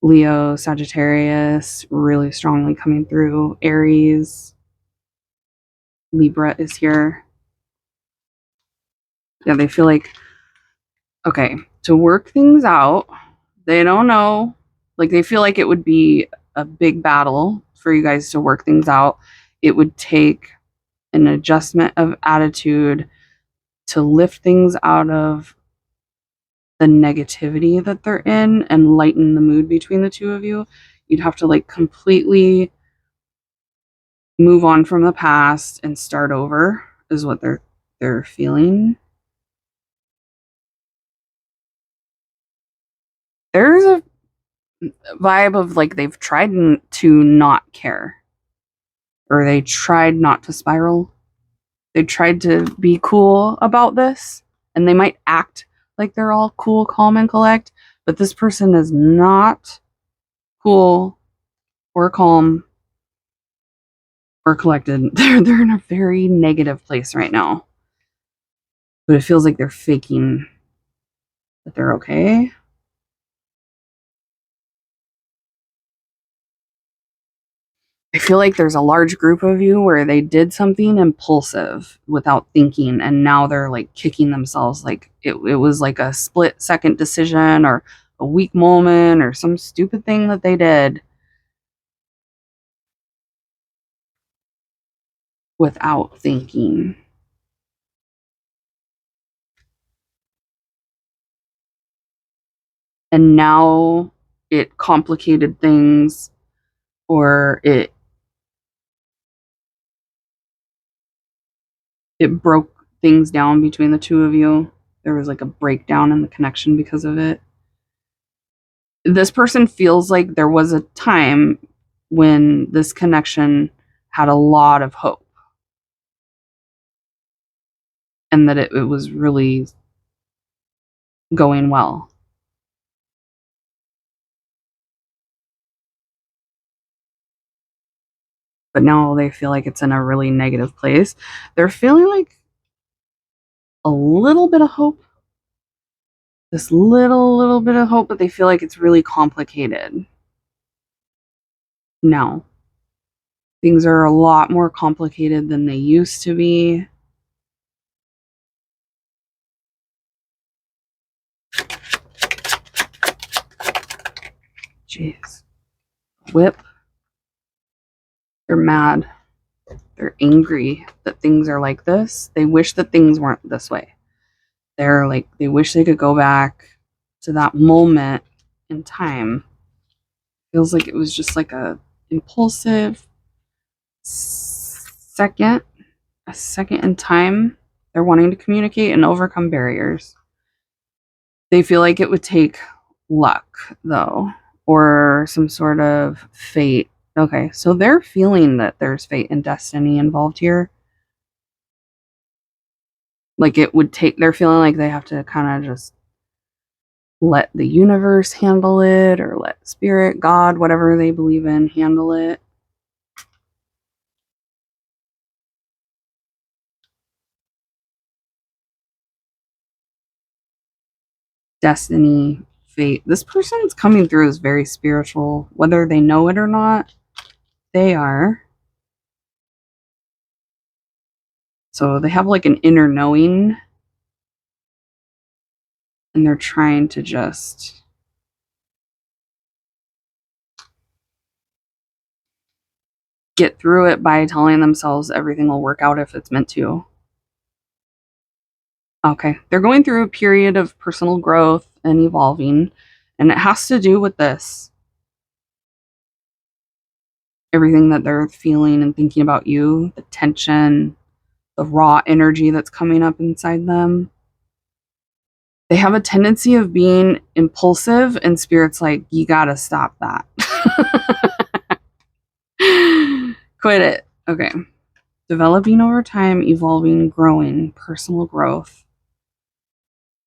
Speaker 1: Leo, Sagittarius, really strongly coming through. Aries. Libra is here. Yeah, they feel like, okay, to work things out, they don't know. Like, they feel like it would be a big battle for you guys to work things out. it would take an adjustment of attitude to lift things out of the negativity that they're in and lighten the mood between the two of you. You'd have to like completely move on from the past and start over is what they're feeling. There's a vibe of like they've tried to not care, or they tried not to spiral. They tried to be cool about this, and they might act like they're all cool, calm, and collect, but this person is not cool or calm or collected. They're in a very negative place right now. But it feels like they're faking that they're okay. I feel like there's a large group of you where they did something impulsive without thinking, and now they're like kicking themselves like it was like a split second decision or a weak moment or some stupid thing that they did without thinking. And now it complicated things, or it broke things down between the two of you. There was like a breakdown in the connection because of it. This person feels like there was a time when this connection had a lot of hope and that it was really going well. But now they feel like it's in a really negative place. They're feeling like a little bit of hope, this little bit of hope, but they feel like it's really complicated. No. Things are a lot more complicated than they used to be. Jeez. Whip. They're mad. They're angry that things are like this. They wish that things weren't this way. They're like, they wish they could go back to that moment in time. Feels like it was just like a impulsive second, a second in time. They're wanting to communicate and overcome barriers. They feel like it would take luck, though, or some sort of fate. Okay, so they're feeling that there's fate and destiny involved here. Like it would take, they're feeling like they have to kind of just let the universe handle it, or let spirit, God, whatever they believe in, handle it. Destiny, fate. This person is coming through as very spiritual, whether they know it or not. They are. So they have like an inner knowing, and they're trying to just get through it by telling themselves everything will work out if it's meant to. Okay, they're going through a period of personal growth and evolving, and it has to do with this. Everything that they're feeling and thinking about you, the tension, the raw energy that's coming up inside them. They have a tendency of being impulsive, and spirit's like, you gotta stop that. Quit it. Okay. Developing over time, evolving, growing, personal growth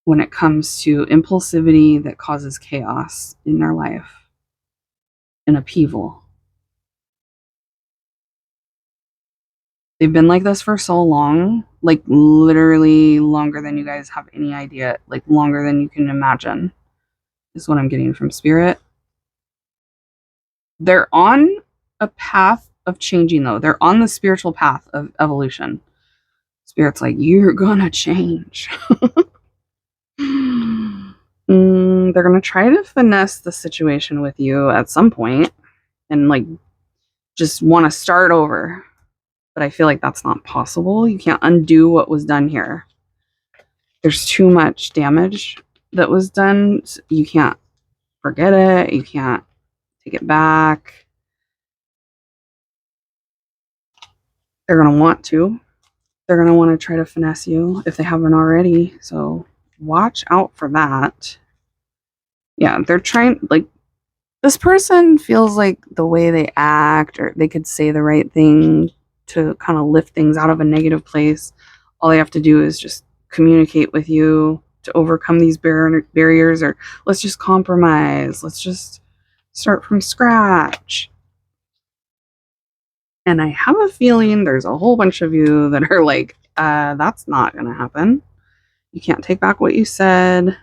Speaker 1: when it comes to impulsivity that causes chaos in their life and upheaval. They've been like this for so long, like literally longer than you guys have any idea, like longer than you can imagine, is what I'm getting from spirit. They're on a path of changing, though. They're on the spiritual path of evolution. Spirit's like, you're gonna change. They're gonna try to finesse the situation with you at some point and like just want to start over. but I feel like that's not possible. You can't undo what was done here. There's too much damage that was done. You can't forget it. You can't take it back. They're going to want to. They're going to want to try to finesse you if they haven't already. So watch out for that. Yeah, they're trying, like, this person feels like the way they act, or they could say the right thing to kind of lift things out of a negative place. All they have to do is just communicate with you to overcome these barriers, or let's just compromise. Let's just start from scratch. And I have a feeling there's a whole bunch of you that are like, that's not going to happen. You can't take back what you said.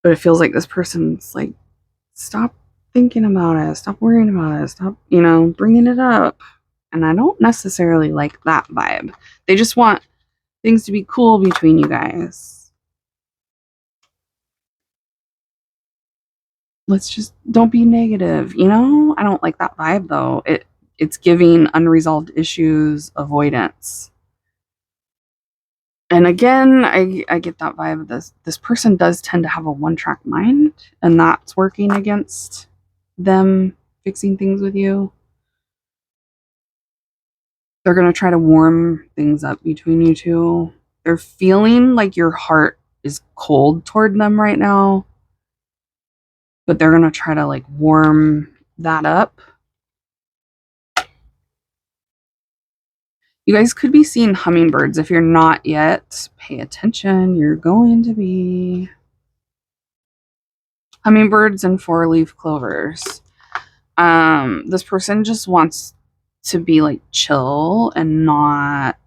Speaker 1: But it feels like this person's like, stop thinking about it. Stop worrying about it. Stop, bringing it up. And I don't necessarily like that vibe. They just want things to be cool between you guys. Let's just don't be negative, I don't like that vibe though. It's giving unresolved issues avoidance. And again, I get that vibe. This person does tend to have a one-track mind, and that's working against them fixing things with you. They're going to try to warm things up between you two. They're feeling like your heart is cold toward them right now, but they're going to try to like warm that up. You guys could be seeing hummingbirds. If you're not yet, pay attention. You're going to be hummingbirds and four-leaf clovers. This person just wants to be like chill and not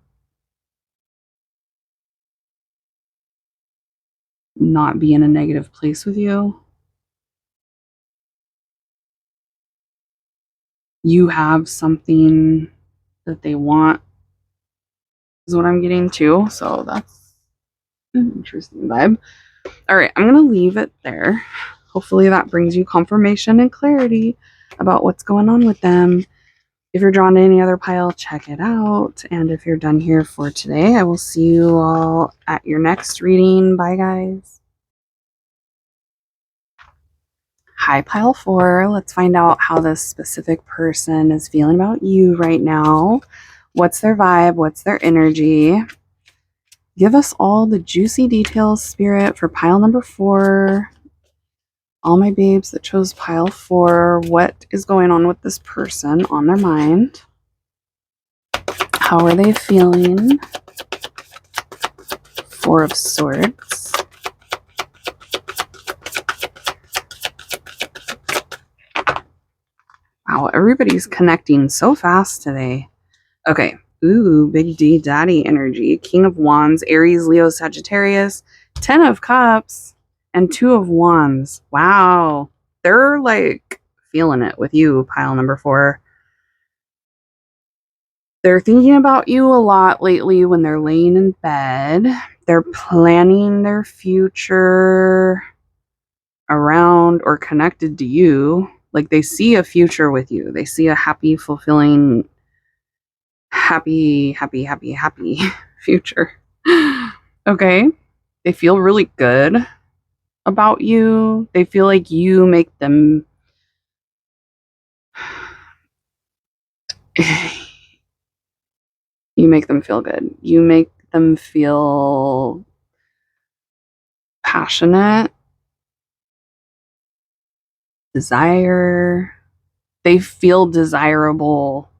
Speaker 1: be in a negative place with you. You have something that they want, is what I'm getting to. So that's an interesting vibe. All right, I'm going to leave it there. Hopefully that brings you confirmation and clarity about what's going on with them. If you're drawn to any other pile, check it out. And if you're done here for today, I will see you all at your next reading. Bye, guys. Hi, pile 4. Let's find out how this specific person is feeling about you right now. What's their vibe? What's their energy? Give us all the juicy details, Spirit, for pile number 4. All my babes that chose pile 4, what is going on with this person on their mind? How are they feeling? 4 of Swords. Wow, everybody's connecting so fast today. Okay. Ooh, big D daddy energy. King of Wands, Aries, Leo, Sagittarius, 10 of Cups, and 2 of Wands. Wow. They're like feeling it with you, pile number 4. They're thinking about you a lot lately when they're laying in bed. They're planning their future around or connected to you. Like they see a future with you. They see a happy, fulfilling, happy future. Okay. They feel really good about you. They feel like you make them feel good. You make them feel passionate, desire. They feel desirable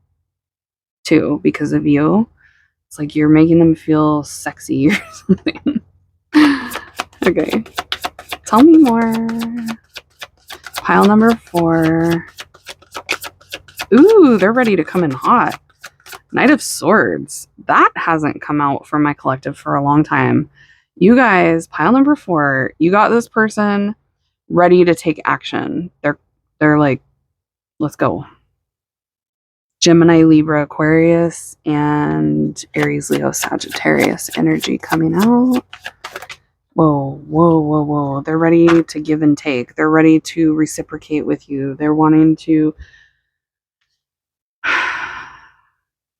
Speaker 1: too because of you. It's like you're making them feel sexy or something. Okay. Tell me more. Pile number 4. Ooh, they're ready to come in hot. Knight of Swords. That hasn't come out for my collective for a long time. You guys, pile number 4, you got this person ready to take action. They're like, let's go. Gemini, Libra, Aquarius, and Aries, Leo, Sagittarius energy coming out. Whoa. They're ready to give and take. They're ready to reciprocate with you. They're wanting to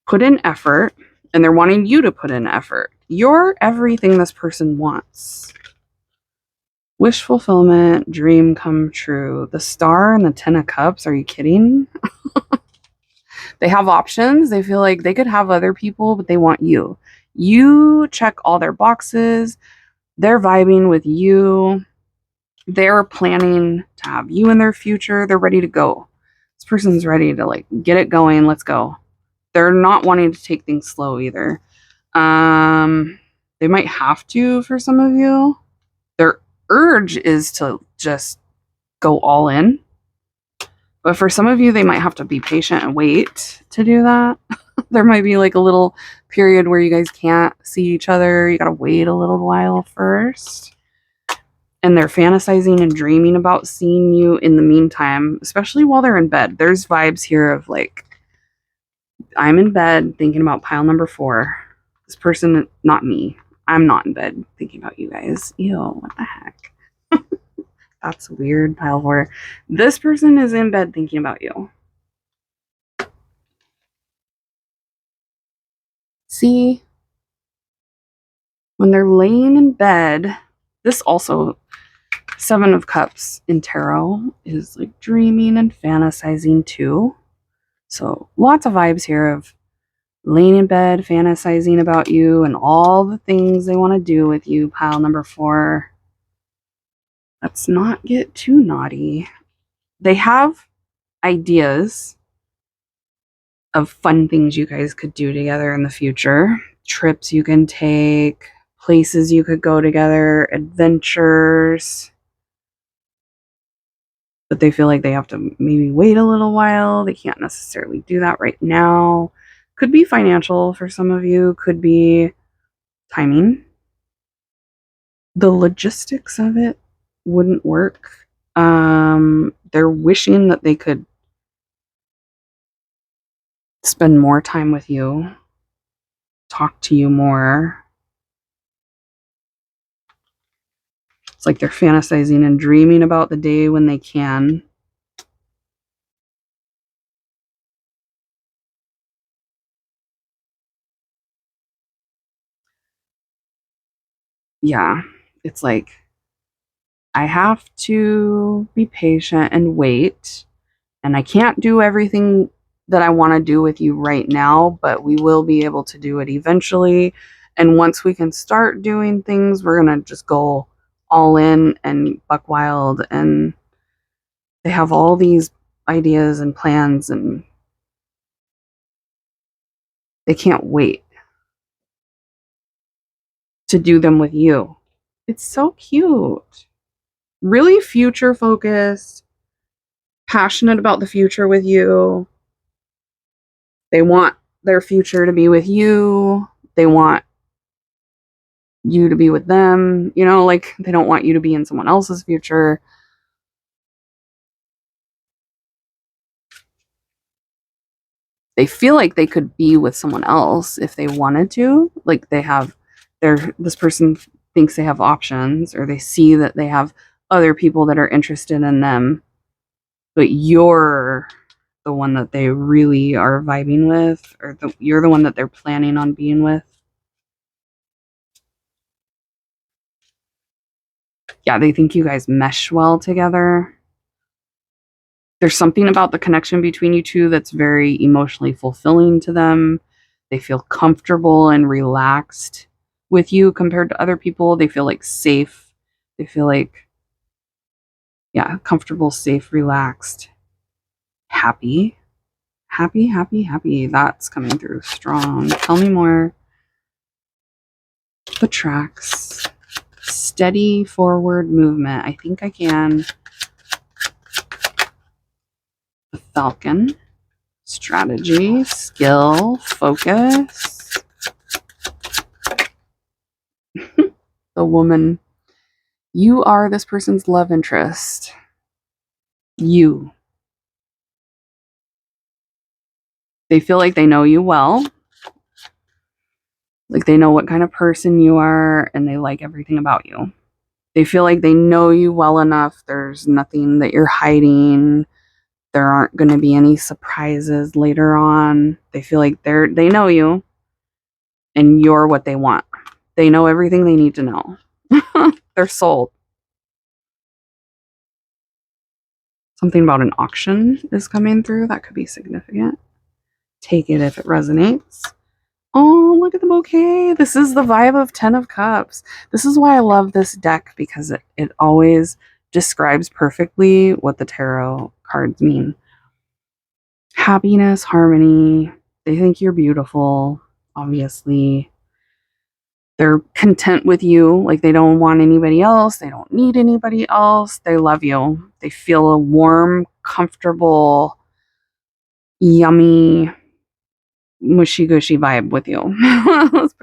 Speaker 1: Put in effort, and they're wanting you to put in effort. You're everything this person wants. Wish fulfillment, dream come true. The Star and the Ten of Cups, are you kidding? They have options. They feel like they could have other people, but they want you. You check all their boxes. They're vibing with you. They're planning to have you in their future. They're ready to go. This person's ready to like get it going. Let's go. They're not wanting to take things slow either. They might have to for some of you. Their urge is to just go all in. But for some of you, they might have to be patient and wait to do that. There might be like a little period where you guys can't see each other. You got to wait a little while first. And they're fantasizing and dreaming about seeing you in the meantime, especially while they're in bed. There's vibes here of like, I'm in bed thinking about pile number 4. This person, not me. I'm not in bed thinking about you guys. Ew, what the heck? That's weird, pile 4. This person is in bed thinking about you. See? When they're laying in bed, this also, 7 of Cups in tarot is like dreaming and fantasizing too. So lots of vibes here of laying in bed, fantasizing about you and all the things they want to do with you, pile number 4. Let's not get too naughty. They have ideas of fun things you guys could do together in the future. Trips you can take, places you could go together, adventures. But they feel like they have to maybe wait a little while. They can't necessarily do that right now. Could be financial for some of you, could be timing. The logistics of it wouldn't work. They're wishing that they could spend more time with you, talk to you more. It's like they're fantasizing and dreaming about the day when they can. Yeah, it's like, I have to be patient and wait, and I can't do everything that I want to do with you right now, but we will be able to do it eventually. And once we can start doing things, we're going to just go all in and buck wild. And they have all these ideas and plans, and they can't wait to do them with you. It's so cute. Really future focused, passionate about the future with you. They want their future to be with you. They want you to be with them. You know, like they don't want you to be in someone else's future. They feel like they could be with someone else if they wanted to. Like they have this person thinks they have options, or they see that they have other people that are interested in them, but you're the one that they really are vibing with, or you're the one that they're planning on being with. Yeah, they think you guys mesh well together. There's something about the connection between you two that's very emotionally fulfilling to them. They feel comfortable and relaxed with you compared to other people. They feel like safe. They feel like, yeah, comfortable, safe, relaxed, happy. Happy, happy, happy. That's coming through strong. Tell me more. The tracks. Steady forward movement. I think I can. The Falcon. Strategy, skill, focus. The Woman. You are this person's love interest. You. They feel like they know you well. Like they know what kind of person you are, and they like everything about you. They feel like they know you well enough. There's nothing that you're hiding. There aren't going to be any surprises later on. They feel like they know you and you're what they want. They know everything they need to know. They're sold. Something about an auction is coming through. That could be significant. Take it if it resonates. Oh, look at the bouquet. This is the vibe of 10 of Cups. This is why I love this deck, because it always describes perfectly what the tarot cards mean. Happiness, harmony. They think you're beautiful, obviously. They're content with you. Like, they don't want anybody else. They don't need anybody else. They love you. They feel a warm, comfortable, yummy, mushy gushy vibe with you. This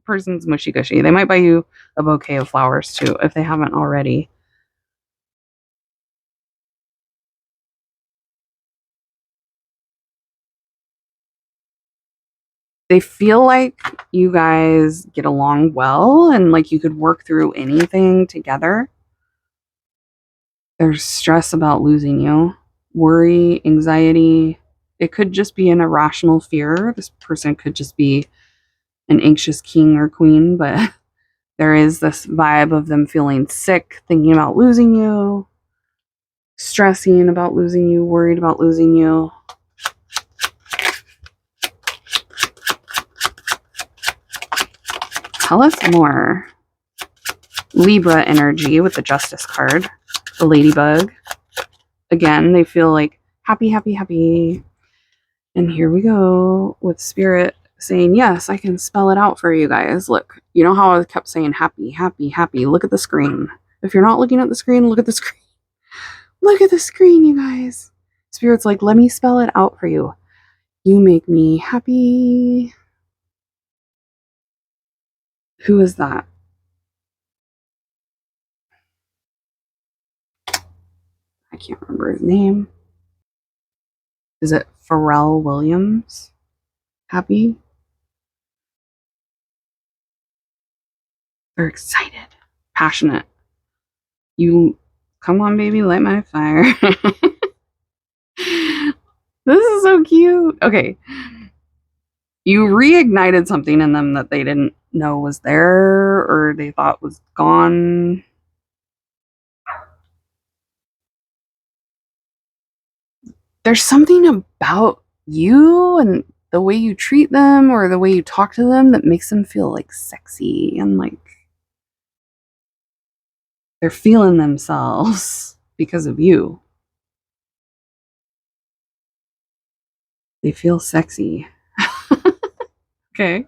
Speaker 1: person's mushy gushy. They might buy you a bouquet of flowers too if they haven't already. They feel like you guys get along well and like you could work through anything together. There's stress about losing you, worry, anxiety. It could just be an irrational fear. This person could just be an anxious king or queen, but there is this vibe of them feeling sick, thinking about losing you, stressing about losing you, worried about losing you. Tell us more. Libra energy with the Justice card, the ladybug. Again, they feel like happy, happy, happy. And here we go with Spirit saying, yes, I can spell it out for you guys. Look, you know how I kept saying happy, happy, happy. Look at the screen. If you're not looking at the screen, look at the screen. Look at the screen, you guys. Spirit's like, let me spell it out for you. You make me happy. Who is that? I can't remember his name. Is it Pharrell Williams? Happy? They're excited, passionate. You, come on, baby, light my fire. This is so cute. Okay. You reignited something in them that they didn't know was there or they thought was gone. There's something about you and the way you treat them or the way you talk to them that makes them feel like sexy and like they're feeling themselves because of you. They feel sexy. Okay.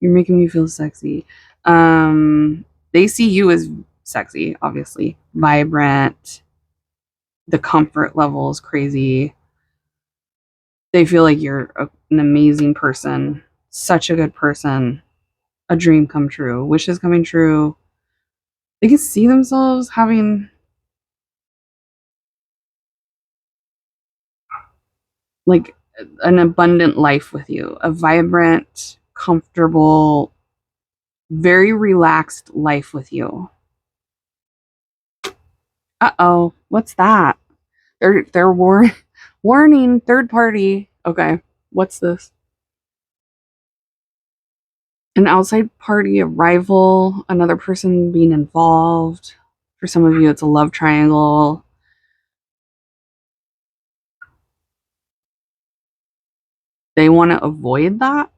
Speaker 1: You're making me feel sexy. They see you as sexy, obviously. Vibrant. The comfort level is crazy. They feel like you're an amazing person, such a good person, a dream come true, wishes coming true. They can see themselves having like an abundant life with you, a vibrant, comfortable, very relaxed life with you. Uh-oh, what's that? They're warning third party. Okay, what's this? An outside party, a rival, another person being involved. For some of you, it's a love triangle. They want to avoid that,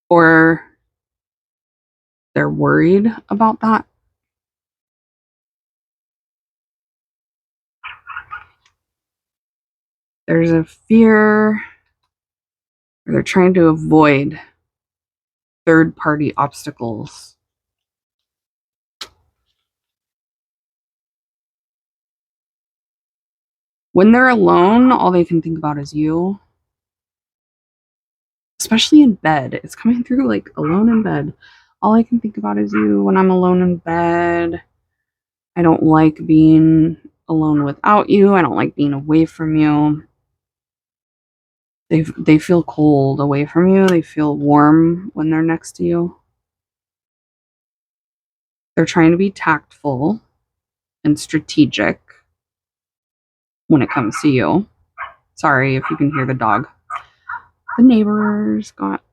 Speaker 1: or they're worried about that. There's a fear, or they're trying to avoid third party obstacles. When they're alone, all they can think about is you. Especially in bed. It's coming through like alone in bed. All I can think about is you when I'm alone in bed. I don't like being alone without you. I don't like being away from you. They feel cold away from you. They feel warm when they're next to you. They're trying to be tactful. and strategic when it comes to you. Sorry if you can hear the dog. The neighbors got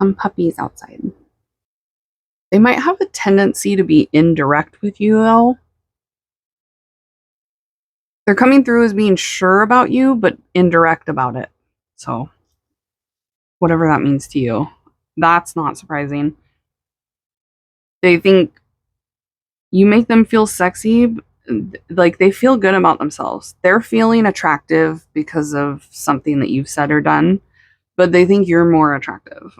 Speaker 1: some puppies outside. They might have a tendency to be indirect with you, though. They're coming through as being sure about you, but indirect about it. So, whatever that means to you, that's not surprising. They think you make them feel sexy, like they feel good about themselves. They're feeling attractive because of something that you've said or done, but they think you're more attractive.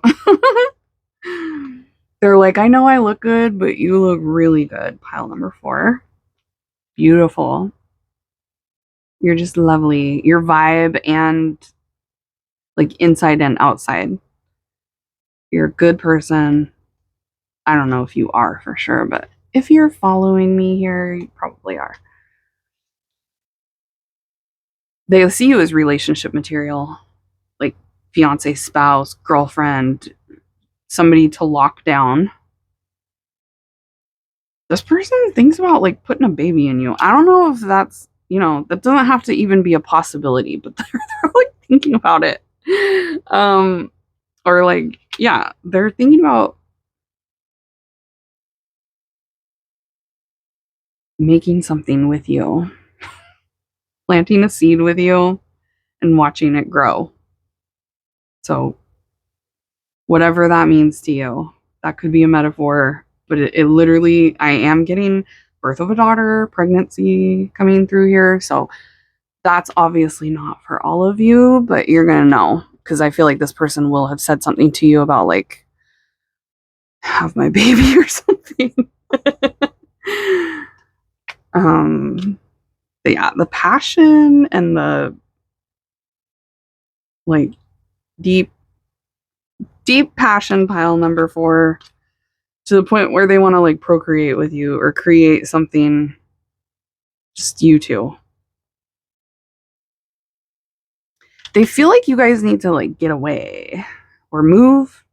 Speaker 1: They're like, I know I look good, but you look really good. Pile number 4. Beautiful. You're just lovely. Your vibe and like inside and outside. You're a good person. I don't know if you are for sure, but if you're following me here, you probably are. They see you as relationship material, like fiance, spouse, girlfriend, somebody to lock down. This person thinks about like putting a baby in you. I don't know if that's, that doesn't have to even be a possibility, but they're like thinking about it. Or like, yeah, they're thinking about making something with you, planting a seed with you, and watching it grow. So, whatever that means to you, that could be a metaphor, but it literally, I am getting birth of a daughter, pregnancy coming through here. So, that's obviously not for all of you, but you're going to know because I feel like this person will have said something to you about, like, have my baby or something. But yeah, the passion and the like deep passion, pile number 4, to the point where they want to like procreate with you or create something, just you two. They feel like you guys need to like get away or move,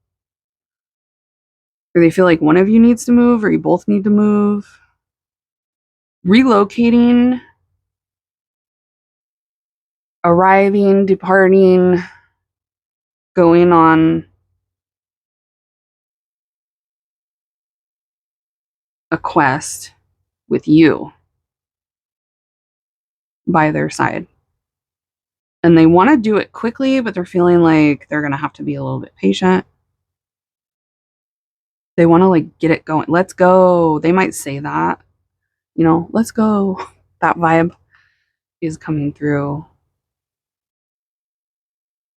Speaker 1: or they feel like one of you needs to move or you both need to move. Relocating, arriving, departing, going on a quest with you by their side. And they want to do it quickly, but they're feeling like they're going to have to be a little bit patient. They want to like get it going. Let's go. They might say that, let's go. That vibe is coming through.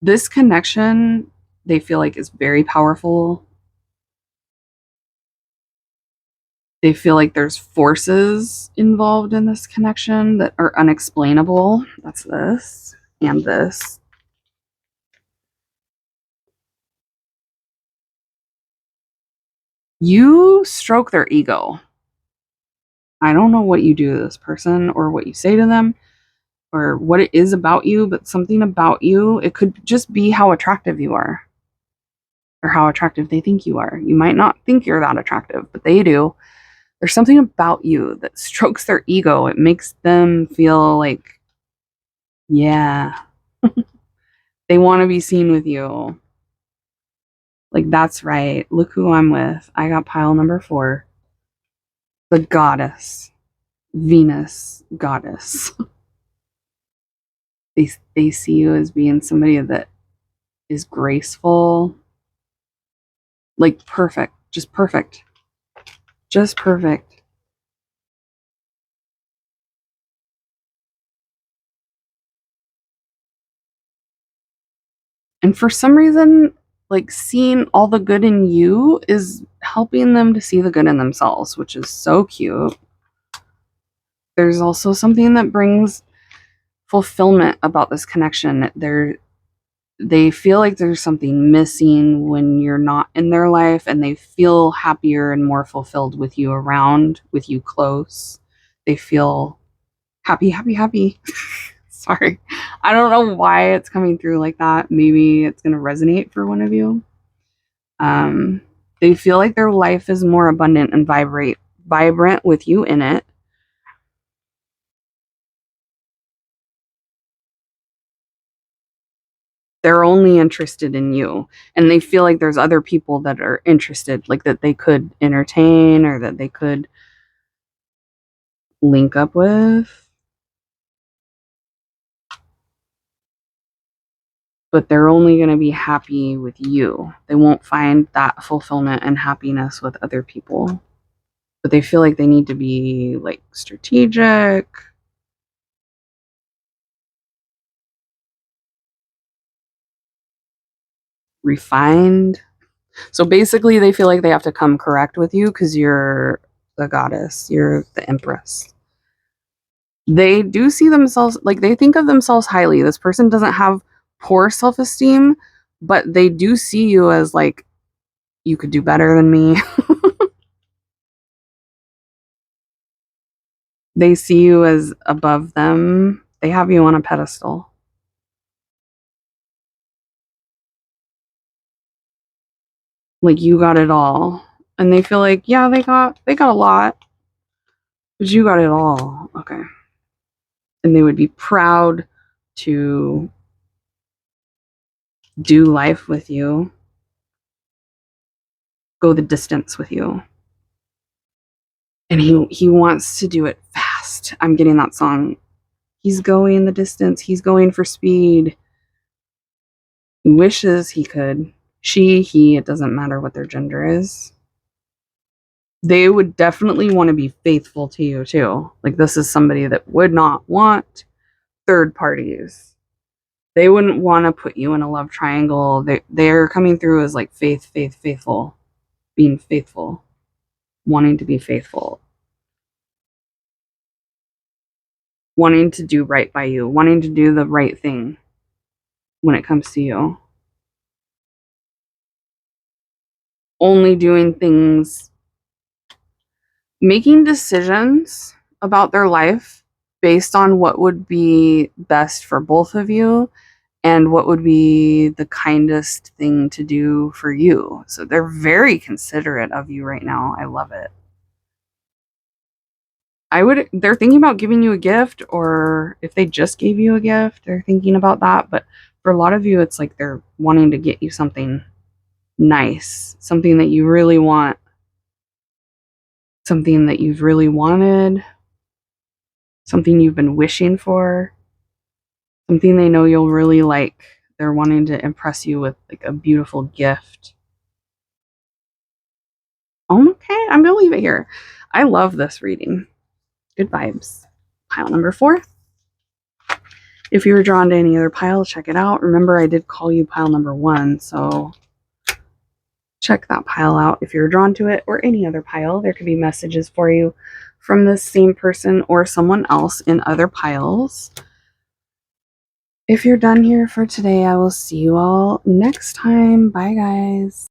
Speaker 1: This connection, they feel like is very powerful. They feel like there's forces involved in this connection that are unexplainable. That's this and this. You stroke their ego. I don't know what you do to this person or what you say to them or what it is about you, but something about you, it could just be how attractive you are or how attractive they think you are. You might not think you're that attractive, but they do. There's something about you that strokes their ego. It makes them feel like, yeah, they want to be seen with you. Like, that's right. Look who I'm with. I got pile number 4. The goddess. Venus goddess. They see you as being somebody that is graceful. Like, perfect. Just perfect. Just perfect. And for some reason, like seeing all the good in you is helping them to see the good in themselves, which is so cute. There's also something that brings fulfillment about this connection. They feel like there's something missing when you're not in their life, and they feel happier and more fulfilled with you around, with you close. They feel happy, happy, happy. Sorry. I don't know why it's coming through like that. Maybe it's going to resonate for one of you. They feel like their life is more abundant and vibrant with you in it. They're only interested in you, and they feel like there's other people that are interested, like that they could entertain or that they could link up with, but they're only going to be happy with you. They won't find that fulfillment and happiness with other people, but they feel like they need to be like strategic, refined. So basically they feel like they have to come correct with you because you're the goddess, you're the empress. They do see themselves, like they think of themselves highly. This person doesn't have poor self-esteem, but they do see you as like, you could do better than me. They see you as above them. They have you on a pedestal. Like you got it all. And they feel like, yeah, they got a lot, but you got it all. Okay. And they would be proud to do life with you, go the distance with you. And he wants to do it fast. I'm getting that song. He's going the distance. He's going for speed. He wishes he could. She, he, it doesn't matter what their gender is. They would definitely want to be faithful to you too. Like this is somebody that would not want third parties. They wouldn't want to put you in a love triangle. They're coming through as like faithful, being faithful, wanting to be faithful, wanting to do right by you, wanting to do the right thing when it comes to you. Only doing things, making decisions about their life based on what would be best for both of you and what would be the kindest thing to do for you. So they're very considerate of you right now. I love it. They're thinking about giving you a gift, or if they just gave you a gift, they're thinking about that. But for a lot of you, it's like they're wanting to get you something nice, something that you really want, something that you've really wanted, something you've been wishing for, something they know you'll really like. They're wanting to impress you with like a beautiful gift. Okay, I'm going to leave it here. I love this reading. Good vibes. Pile number 4. If you were drawn to any other pile, check it out. Remember, I did call you pile number 1, so check that pile out if you're drawn to it, or any other pile. There could be messages for you from the same person or someone else in other piles. If you're done here for today, I will see you all next time. Bye, guys.